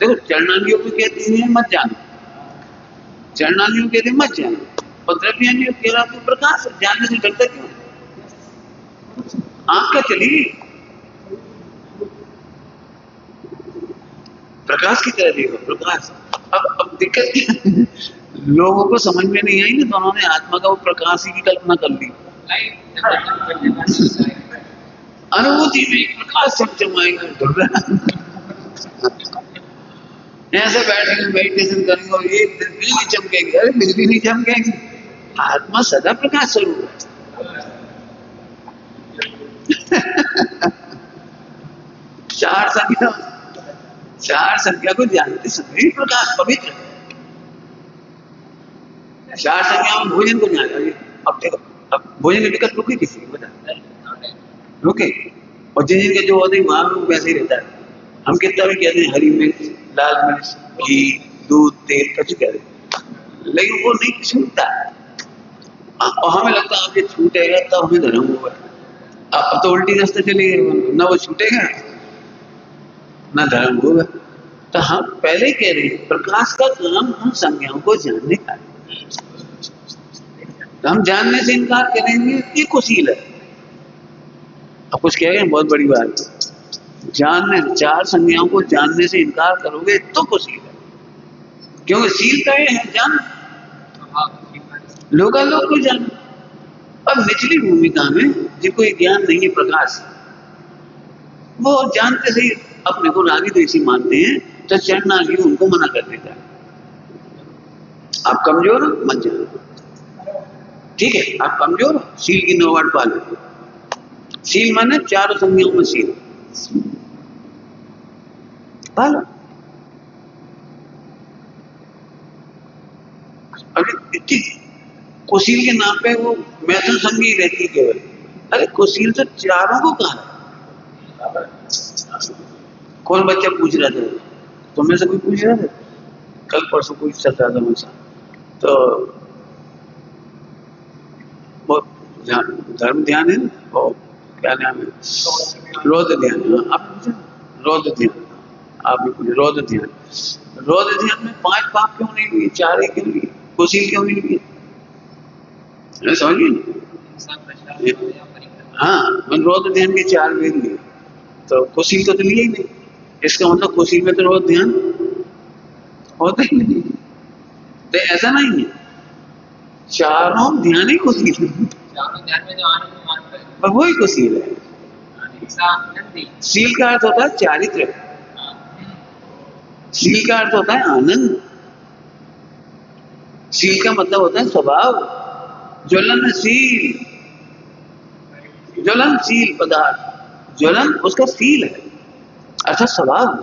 देखो चरणांगियों को कहते हैं मत जानो, चरणांगियों कहते हैं मत जानो, और द्रव्यांगियों कह रहा तो प्रकाश जानने से डरता क्यों? आंख क्या चली प्रकाश की तरह देखो प्रकाश। अब दिक्कत क्या है? लोगों को समझ में नहीं आई ना, तो उन्होंने आत्मा का वो प्रकाश ही की कल्पना कर ली। अनुभूति में प्रकाश चमचमाएगा, ऐसे बैठेंगे मेडिटेशन करेंगे और एक दिन बिजली चमकेगी, अरे बिजली नहीं चमकेगी, आत्मा सदा प्रकाश स्वरूप है। चार संख्या को जानते समय प्रकाश पवित्र है। चार संख्या में भोजन को जाना। अब देखो अब भोजन में दिक्कत रुके किसी को बता रुके, और जिन जिनके जो होते हैं वहां लोग वैसे ही रहता है। हम कितना भी कहते हैं हरी मिर्च, लाल मिर्च, घी, दूध, तेल कच्छ कहते हैं, लेकिन वो नहीं छूटता। और हमें लगता है अब ये छूटेगा तब हमें धर्म होगा। अब तो उल्टी रास्ते चले गए, ना वो छूटेगा ना धर्म होगा। तो हम पहले कह रहे हैं प्रकाश का काम हम संज्ञाओं को जानने का है। तो हम जानने से इनकार करेंगे ये कुशील है। अब कुछ कह रहे हैं बहुत बड़ी बात है, जानने चार संज्ञाओं को जानने से इनकार करोगे तो कुशील है, क्योंकि शील का है जान, लोकालोक को जान। अब निचली भूमिका में जिनको ज्ञान नहीं है प्रकाश, वो जानते से अपने को रागी द्वेषी मानते हैं, तो चरणागी उनको मना कर देता है, आप कमजोर हो मत जानो, ठीक है आप कमजोर हो, शील की नौवाट पालो। शील माने चारों संज्ञाओं में शील पालो। अभी कुशील के नाम पे वो मैथुन संगी रहती केवल, अरे कुशील तो चारों को कहा है। कौन बच्चा पूछ रहा था, तुम में से कोई पूछ रहा था? कल परसों कोई चल रहा था मुझसे, तो वो धर्म ध्यान है वो क्या नाम है, रौद्र ध्यान। आप रौद्र ध्यान, आप भी पूछे रौद्र ध्यान। रौद्र ध्यान में 5 पाप क्यों नहीं लिए, 4 ही क्यों लिए, कुशील क्यों नहीं लिए? समझिए हाँ, मैंने रौद्र ध्यान के 4 वेद लिए, तो कुशील को तो लिया ही नहीं। इसका मतलब कुशील में तो रौद्र ध्यान होता ही नहीं, तो ऐसा नहीं है, चारों ध्यान ही कुशील, चारों ध्यान में जो आनंद मानते हैं पर वही कुशील है। शील का अर्थ होता है चारित्र, शील का अर्थ होता है आनंद, शील का मतलब होता है स्वभाव, ज्वलनशील, ज्वलनशील पदार्थ, ज्वलन उसका फील है, अच्छा स्वभाव है।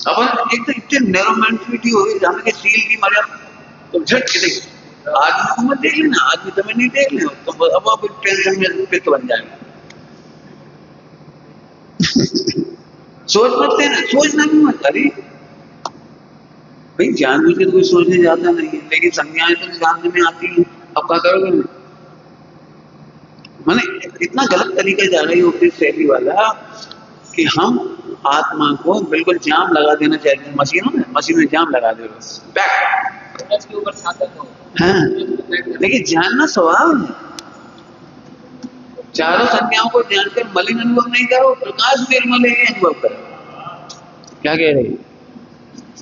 अपन एक तो इतने नैरो मेंटलिटी हो गई जहां के फील की मर्यादा, तो झट के देख आदमी को मत देख लेना, आदमी तुम्हें नहीं देख ले तो अब टेंशन में पित्त बन जाएगा। सोच मत लेना, सोचना भी मत। अरे भाई जानबूझ के तो कोई सोचने जाता नहीं है, लेकिन संज्ञाएं तो जानने में आती है, अब क्या करोगे? मैंने इतना गलत तरीका जा रही है शैली वाला कि हम आत्मा को बिल्कुल जाम लगा देना चाहिए मशीनों में, मशीन में जाम लगा दे बैक के ऊपर छाता हो। हाँ, लेकिन जानना स्वभाव है। चारों संज्ञाओं को जानकर मलिन अनुभव नहीं करो, प्रकाश निर्मल है अनुभव करो। क्या कह रही?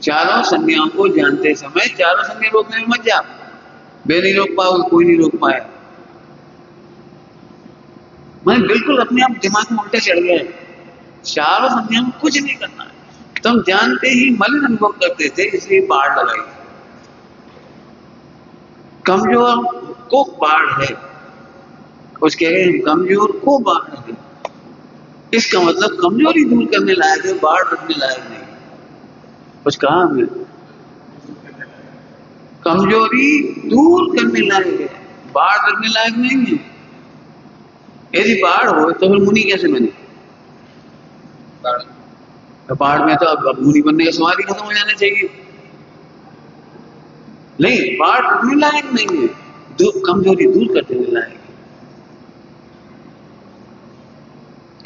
चारों संज्ञाओं को जानते समय चारों संज्ञा रोकने में मत जाओ। वे नहीं रोक पाओगे, कोई नहीं रोक पाए। मैं बिल्कुल अपने आप दिमाग में उल्टे चढ़ गया है। चारों संज्ञा में कुछ नहीं करना है। तुम जानते ही मलिन अनुभव करते थे, इसलिए बाढ़ लगाई। कमजोर को बाढ़ है, कुछ कह रहे कमजोर को बाढ़ है। इसका मतलब कमजोरी दूर करने लायक है, बाढ़ रखने लायक नहीं। कुछ कहा हमने? कमजोरी दूर करने लायक है, बाढ़ रखने लायक नहीं है। यदि बाढ़ हो तो फिर मुनि कैसे बने? बाढ़ में तो अब मुनि बनने का सवाल ही खत्म हो जाना चाहिए। नहीं, बाढ़ रखने लायक नहीं है, कमजोरी दूर कर देने लायक है।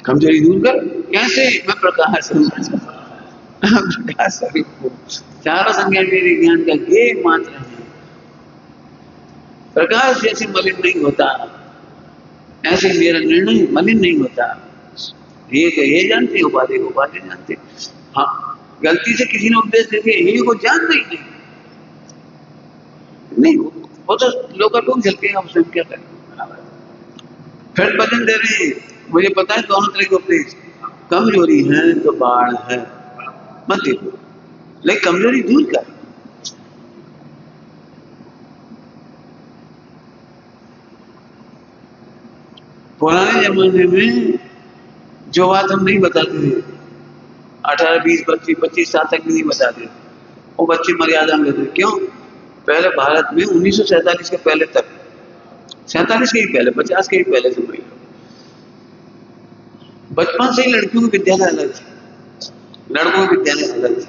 कमजोरी दूर कर कैसे? मैं प्रकाश प्रकाश स्वरूप चारों संज्ञा मेरे ज्ञान का ये मात्र है। प्रकाश जैसे मलिन नहीं होता, ऐसे मेरा निर्णय मलिन नहीं होता। ये तो ये जानते, उपाधि को उपाधि जानते। हाँ, गलती से किसी ने उपदेश दे दिया, ये को जानते ही नहीं, वो तो लोग लोग झलके हैं, उसमें क्या करें। फिर भजन दे रहे हैं, मुझे पता है दोनों तरह के उपदेश। कमजोरी है तो बाढ़ है, मत देखो, लेकिन कमजोरी दूर कर। पुराने जमाने में जो बात हम नहीं बताते थे, 18, 20, 25 साल तक नहीं बताते, वो बच्चे मर्यादा में लेते। क्यों? पहले भारत में 1947 के पहले तक, 47 के ही पहले, 50 के ही पहले से भाई बचपन से ही लड़कियों की विद्यालय अलग थी, लड़कों की विद्यालय अलग थी।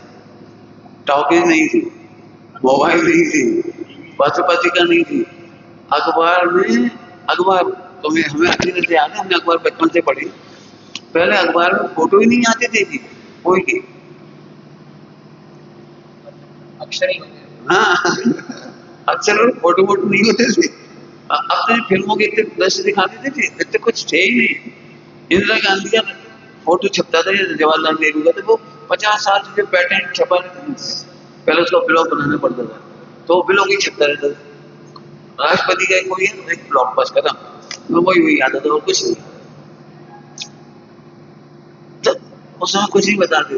टॉकीज नहीं थी, मोबाइल नहीं थी, पत्र पत्रिका नहीं थी। अखबार में, अखबार तो हमें अच्छी तरह से याद है, हमने अखबार बचपन से पढ़ी। पहले अखबार में फोटो ही नहीं आते थे जी, कोई के अक्षर ही होते। हाँ, अक्सर फोटो वोटो नहीं होते थे। अब तो फिल्मों के इतने दृश्य दिखा देते थे, इतने कुछ थे ही नहीं। इंदिरा गांधी का फोटो छपता था, जवाहरलाल नेहरू का, तो वो 50 साल से जो पैटर्न छपा रहता था, पहले उसका ब्लॉग बनाना पड़ता था, तो वो ब्लॉग ही छपता रहता था। राष्ट्रपति का कोई है, एक ब्लॉग बस खत्म, तो वही याद आता और कुछ नहीं। तो उस समय कुछ नहीं बताते।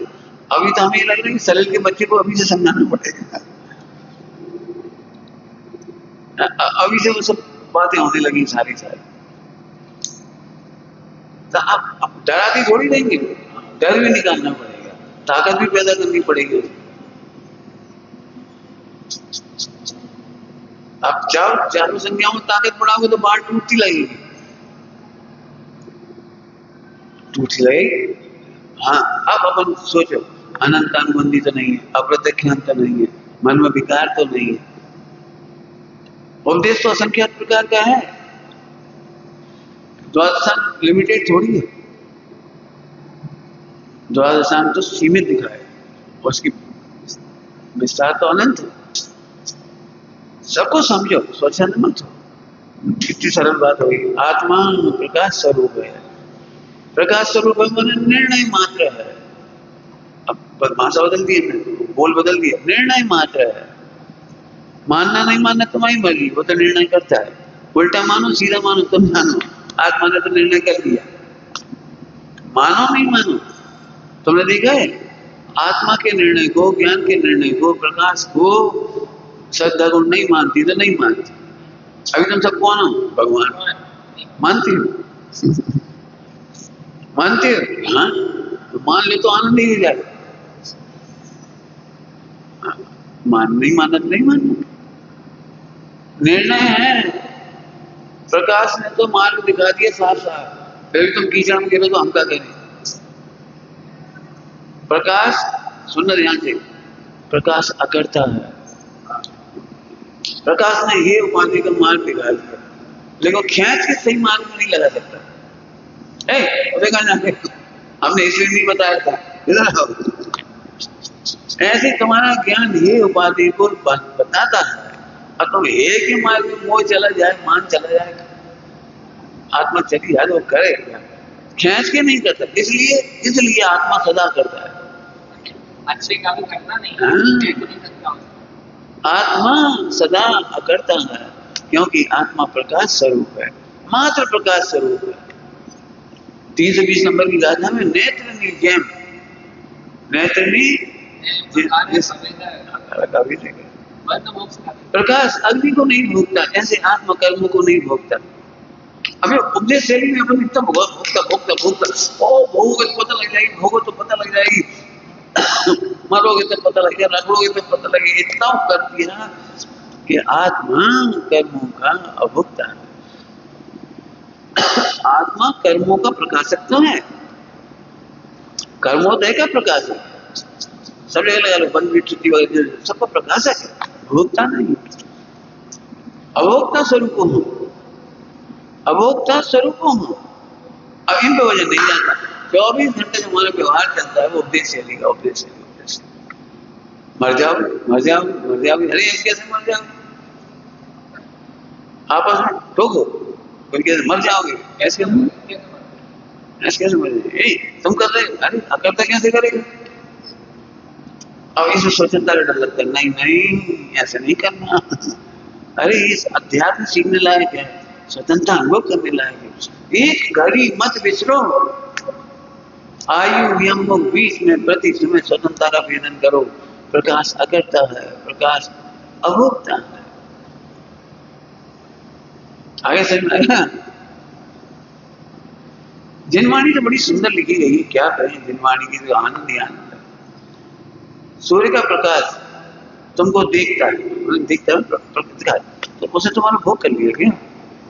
अभी तो हमें लग रहा है कि सलल के बच्चे को अभी से समझाना पड़ेगा, अभी से वो सब बातें होने लगी सारी सारी। तो आप डरा भी थोड़ी देंगे, डर भी निकालना पड़ेगा, ताकत भी पैदा करनी पड़ेगी। आप चारों संज्ञाओं में ताकत बढ़ाओगे तो बाढ़ टूटती लगेगी, टूटती लगेगी। हाँ, अब अपन सोचो, अनंत अनुबंधी तो नहीं है, अप्रत्यक्षांत तो नहीं है, मन में विकार तो नहीं है, उपदेश तो असंख्यात प्रकार का है, द्वादशांत लिमिटेड थोड़ी है। द्वादशांत तो सीमित दिखाए, उसकी विस्तार तो अनंत है। सबको समझो, स्वच्छंद मत हो। कितनी सरल बात होगी। आत्मा प्रकाश स्वरूप है, प्रकाश स्वरूप है मैंने निर्णय मात्र है। अब भाषा बदल दी है, बोल बदल दिया, निर्णय मात्र है। मानना नहीं मानना तुम्हारी मर्जी, वो तो निर्णय करता है। उल्टा मानो सीधा मानो, तुम जानो, आत्मा ने तो निर्णय कर दिया। मानो नहीं मानो, तुमने देखा है आत्मा के निर्णय को, ज्ञान के निर्णय को, प्रकाश को श्रद्धा गुण नहीं मानती तो नहीं मानती। अभी तुम सब कौन हो? भगवान मानती हो? मानते हो? हाँ, तो मान ले तो आनंद ही हो जाए। हाँ, मान नहीं माना तो नहीं मानना। निर्णय है। प्रकाश ने तो मार्ग दिखा दिया साफ साफ, फिर तुम कीचड़ में गिरो तो हम क्या करें? प्रकाश, सुनना ध्यान से, प्रकाश अकर्ता है। प्रकाश ने ये उपाधि का मार्ग दिखा दिया, लेकिन वो खींच के सही मार्ग में नहीं लगा सकता। उसे कहा जाते हमने इसलिए नहीं बताया था, इधर आओ। ऐसे तुम्हारा ज्ञान ये उपाधि को बताता है, और तुम एक ही मार्ग में मोह चला जाए, मान चला जाए, आत्मा चली जाए तो करे क्या? खींच के नहीं करता। इसलिए आत्मा सदा करता है। अच्छे काम करना नहीं, हाँ। मैं तो नहीं करता हूँ। आत्मा सदा अकर्ता है, क्योंकि आत्मा प्रकाश स्वरूप है, मात्र प्रकाश स्वरूप है। 320 नंबर की गाथा में नेत्रनी जैम, नेत्रनी प्रकाश अग्नि को नहीं भोगता, ऐसे आत्मा कर्म को नहीं भोगता। अभी उपदेश शैली में अपन इतना भोगता भोगता भोगता, ओ भोगोगे तो पता लग जाएगी, भोगो तो पता लग जाएगी, मरोगे तो पता लग जाएगा, रगड़ोगे तो पता लगेगा, इतना कर दिया कि आत्मा कर्मों का अभोक्ता है। आत्मा कर्मों का प्रकाशक तो है, कर्मोदय का प्रकाश है, सब जगह लगा लो, बन छुट्टी वगैरह सबका प्रकाशक है, भोक्ता नहीं। अभोक्ता स्वरूप हूं, अभोक्ता स्वरूप हूं। अब इन पे वजह नहीं जाता, 24 घंटे जो हमारा व्यवहार चलता है वो उपदेश शैली का, उपदेश शैली, उपदेश। मर जाओ मर जाओ मर जाओ, अरे कैसे मर जाओ? आपस में ठोको, कोई कहते मर जाओगे, ऐसे कैसे मर जाओगे? तुम कर रहे, अरे अकर्ता कैसे करेगा? अब इसमें स्वतंत्रता का डर लगता है, नहीं नहीं ऐसे नहीं करना। अरे इस अध्यात्म सीखने लायक है, स्वतंत्रता अनुभव करने लायक है। एक घड़ी मत विसरो, आयु यम बीच में प्रति समय स्वतंत्रता का वेदन करो। प्रकाश अकर्ता है, प्रकाश अभोक्ता है। आगे समझ में आया? जिनवाणी तो बड़ी सुंदर लिखी गई है, क्या कहें जिनवाणी की, तो आनंद ही आनंद है। सूर्य का प्रकाश तुमको देखता है, देखता है प्रकृति का, तो उसे तुम्हारा भोग कर लिया क्या?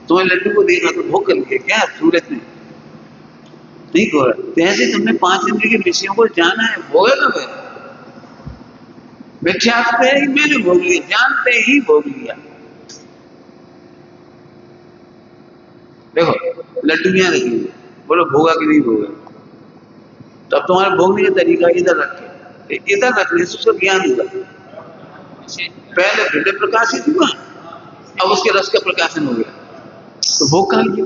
तुम्हें लड्डू को देखा तो भोग कर लिया क्या सूरज ने? नहीं हो रहा। जैसे तुमने 5 इंद्रिय के विषयों को जाना है, भोगा कब है? मिथ्यात्व है, मैंने भोग लिया, जानते ही भोग लिया। देखो लड्डू यहाँ रखिए, बोलो भोगा कि नहीं भोगा? तब तुम्हारे भोगने का तरीका इधर रखे, इधर रखने से उसका ज्ञान होगा। पहले हृदय प्रकाशित हुआ, अब उसके रस का प्रकाशन हो गया, तो भोग कहां गया?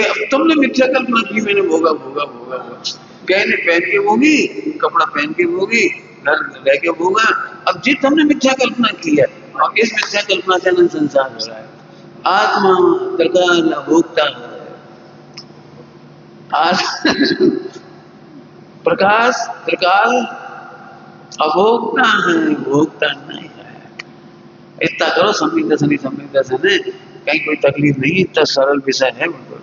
अब तुमने मिथ्या कल्पना की, मैंने भोगा भोगा भोगा भोगा, गहने पहन के भोगी, कपड़ा पहन के भोगी, घर रह के भोगा। अब जिस तुमने मिथ्या कल्पना की है, अब इस मिथ्या कल्पना से अनंत संसार हो रहा है। आत्मा त्रिकाल भोगता है, प्रकाश त्रिकाल अभोक्ता है, भोक्ता नहीं है। इतना करो संविदा सनी, संविदा सने, कहीं कोई तकलीफ नहीं, इतना सरल विषय है बिल्कुल।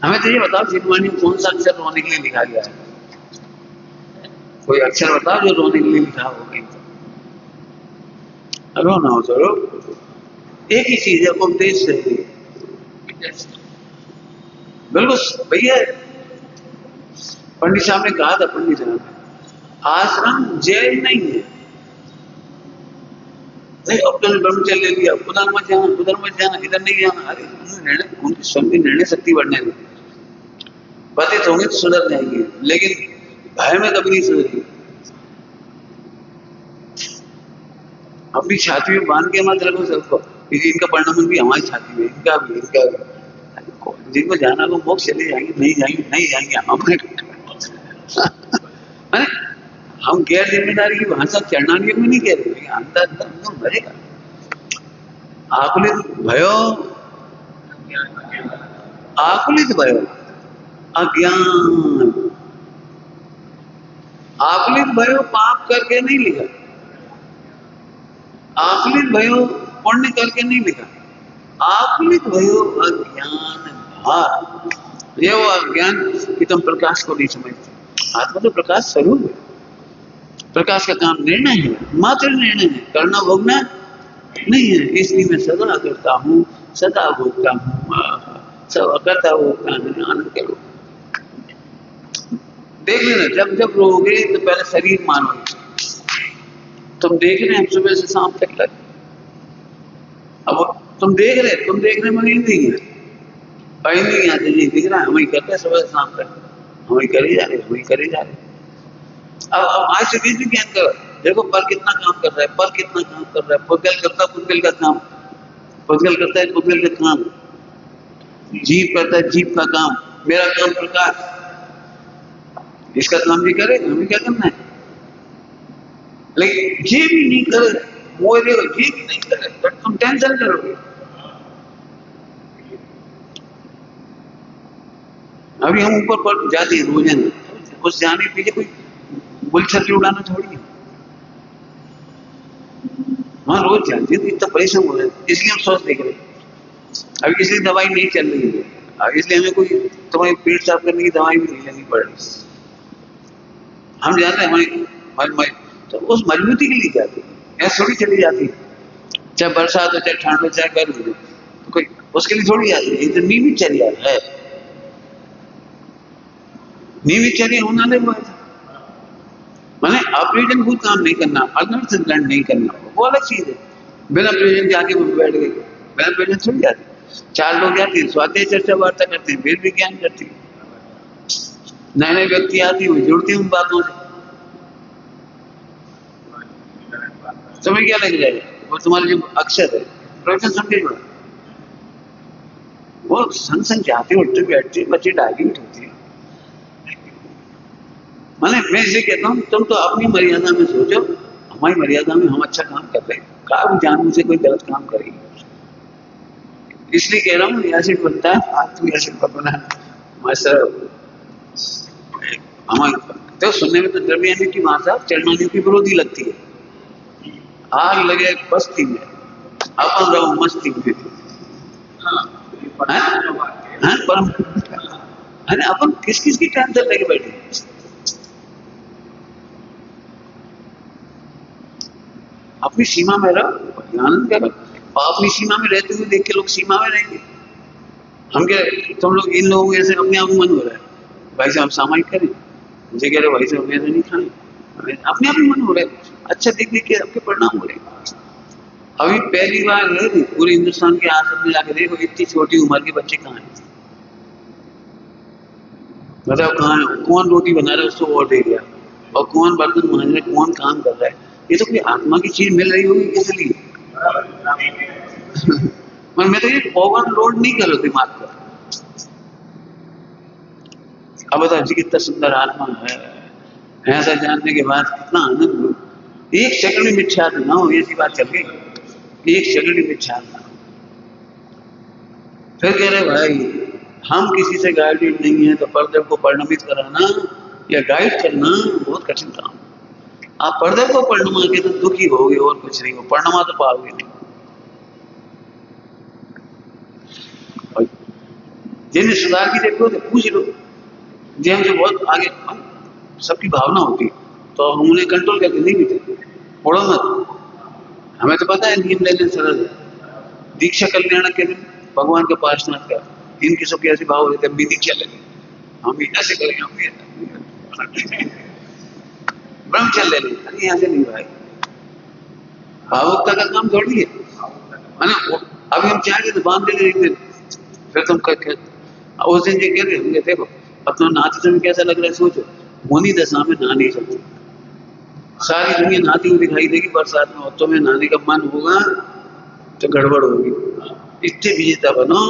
हमें तो ये बताओ जिनवाणी में कौन सा अक्षर रोने के लिए लिखा गया है? कोई अक्षर बताओ जो रोने के लिए लिखा हो कहीं तो। रोना हो तो रो, एक ही चीज है, उपदेश से बिल्कुल भैया। पंडित साहब ने कहा था, पंडित साहब आश्रम जेल नहीं है। अब तो ब्रह्मचर्य ले लिया, उधर मत जाना, उधर मत जाना, इधर नहीं जाना। अरे निर्णय, उनकी स्वयं की निर्णय शक्ति बढ़ने दो, पतित होंगे तो सुधर जाएंगे, लेकिन भय में कभी नहीं सुधरेगी। अपनी छाती में बांध के मत रखो सबको, क्योंकि इनका परिणाम भी हमारी छाती में, इनका भी, इनका भी। जिनको जाना वो मोक्ष चले जाएंगे, नहीं जाएंगे नहीं जाएंगे, हम हम गैर जिम्मेदारी की भाषा चरणानियों में नहीं कह रहे, अंदर अंदर भरेगा। आकुलित भयो, आकुलित भयो अज्ञान, आकुलित भयो पाप करके नहीं लिखा, आकुलित भयो पुण्य करके नहीं लिखा, आकुलित भयो अज्ञान हाँ, ये वो अज्ञान कि तुम प्रकाश को नहीं समझते। आत्मा तो प्रकाश स्वरूप है। प्रकाश का काम निर्णय है, मात्र निर्णय है, करना भोगना नहीं है। इसलिए मैं सदा करता हूँ, सदा भोगता हूँ, सब करता भोगता है, आनंद करो। देख लेना, जब जब रोगे तो पहले शरीर मानो। तुम देख रहे हैं सुबह से शाम तक लगे, अब तुम देखने में नहीं है, कहीं नहीं आते नहीं दिख रहा है, वही करते हैं सुबह से शाम तक, वही करे जा रहे। अब आज से बीच ज्ञान करो, देखो पर कितना काम कर रहा है, पर कितना काम कर रहा है। पुद्गल करता है पुद्गल का काम, पुद्गल करता है पुद्गल का काम, जीव करता है जीव का काम। मेरा काम प्रकाश, इसका काम भी करे, हमें क्या करना है। लेकिन ये भी नहीं करे, मोह ये भी नहीं करे, तो तुम टेंशन करोगे। अभी हम ऊपर पर जाते हैं रोजाना, उस जाने के पीछे कोई बुलछल उड़ाना थोड़ी है। हाँ रोज जाते हैं तो इतना परेशान हो रहे हैं, इसलिए हम स्वस्थ देख रहे हैं। अभी इसलिए दवाई नहीं चल रही है, इसलिए हमें कोई तुम्हारी पेट साफ करने की दवाई भी नहीं लेनी पड़ रही। हम जाते हैं हमारी तो उस मजबूती के लिए जाते हैं, यहाँ थोड़ी चली जाती है। चाहे बरसात हो, चाहे ठंड हो, चाहे गर्मी हो, तो कोई उसके लिए थोड़ी जाती है। तो नियमित चर्या है, नियमित चर्या होना नहीं हुआ, मैंने अप्रयोजन भूत काम नहीं करना, अनर्थ दंड नहीं करना, वो अलग चीज है। बिना प्रयोजन के आके बैठ गए, बिना प्रयोजन थोड़ी जाते। चार लोग जाते हैं, स्वाध्याय चर्चा वार्ता करते हैं, वेद विज्ञान करते हैं, नए नए व्यक्ति आती है, जुड़ती उन बातों से, तुम्हें क्या लग जाएगा, वो तुम्हारे जो अक्षर है प्रवचन सुन के जुड़ा, वो संग जाते उठते बैठते, बच्चे डायरी उठते हैं। मैं इसे कहता हूँ, तुम तो अपनी मर्यादा में सोचो, हमारी मर्यादा में हम अच्छा काम कर रहे हैं, काम जानने से कोई गलत काम करेगी। इसलिए कह रहा हूँ ऐसे बनता है, आज तू ऐसे बना हमारे तो सुनने में तो द्रव्यानी की भाषा चरणानियों की विरोधी लगती है। आग लगे बस्ती में, अपन रहो मस्ती में, परम है ना, अपन किस किस की टेंशन लेके बैठे। अपनी सीमा में रहो, आनंद करो, और अपनी सीमा में रहते हुए देख के लोग सीमा में रहेंगे। हम क्या, तुम लोग इन लोगों ऐसे अपने आप मन हो रहा है, भाई साहब सामायिक करें, मुझे कह रहे भाई साहब ऐसे नहीं खाए, अपने आप ही मन हो रहा है, अच्छा देख देख के आपके परिणाम हो रहे हैं। अभी पहली बार पूरे हिंदुस्तान के आसपास में जाके देखो, इतनी छोटी उम्र के बच्चे कहाँ हैं, बताओ कहाँ है, कौन रोटी बना रहा है उसको वोट दे दिया, और कौन बर्तन मांज रहा है, कौन काम कर रहा है। ये तो कोई आत्मा की चीज मिल रही होगी इसलिए। मैं तो ये ओवरलोड नहीं करो दिमाग को। अब बताओ जी कितना सुंदर आत्मा है, ऐसा जानने के बाद कितना आनंद हो। एक सेकंड में मिथ्या ना हो, ऐसी बात चल गई, एक सेकंड में मिथ्या ना हो। फिर कह रहे भाई हम किसी से गाइडेड नहीं है, तो पर्दे को परिणमित कराना या गाइड करना बहुत कठिन काम। आप पर्दे को परिणमा के तो दुखी होगे और कुछ नहीं हो, परिणमा तो पाओगे नहीं। जिन्हें सुधार की देखो तो पूछ लो, जी हमसे बहुत आगे सबकी भावना होती है, तो हम उन्हें कंट्रोल करके नहीं देते, पढ़ो मत। हमें तो पता है नियम लेने सरल है। दीक्षा कल्याण के दिन भगवान का पार्षनाथ का इनकी सब कैसे भाव होते हैं, भी दीक्षा लगे, हम भी ऐसे करेंगे, हम भी ब्रह्मचर्य ले लें, अरे ऐसे नहीं भाई, भावुकता का काम थोड़ी है ना। अभी हम चाहेंगे तो बांध देंगे एक दिन, फिर तुम उस दिन ये कह रहे देखो अपना नहाते समय कैसा लग रहा है, सोचो मोनी दशा में नहा नहीं सकते, सारी दुनिया नहाती हुई दिखाई देगी बरसात में, और तुम्हें नहाने का मन होगा तो गड़बड़ होगी। इतने विजेता बनो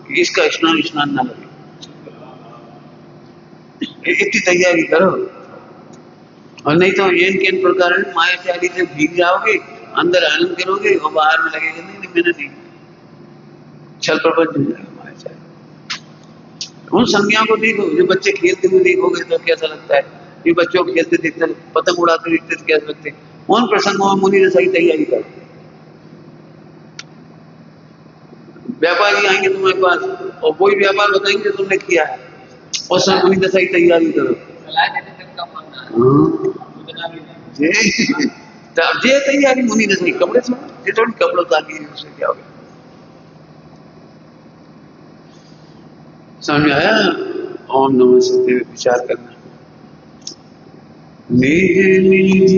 कि इसका स्नान ना लगे, इतनी तैयारी करो। और नहीं तो ये प्रकार मायाचारी से भीग जाओगे, अंदर आनंद करोगे और बाहर में लगेगा नहीं मैंने नहीं, छल प्रपंच हो जाएगा मायाचारी। उन संज्ञा को देखो, जो बच्चे खेलते हुए देखोगे तो कैसा लगता है, ये बच्चों को खेलते देखते, पतंग उड़ाते देखते तो कैसे लगते हैं। उन प्रसंगों में मुनि ने सही तैयारी कर, व्यापारी आएंगे तुम्हारे पास और कोई व्यापार बताएंगे तुमने किया है और सब पूरी दशा की तैयारी करो। सलाह देने तक का मानना है। हाँ। उतना भी नहीं। जे तैयारी मुनी दशा की कपड़े से ये थोड़ी कपड़े उतार लिए उससे क्या हो गया। समझ में आया? ओम नमः शिवाय विचार करना। निज निज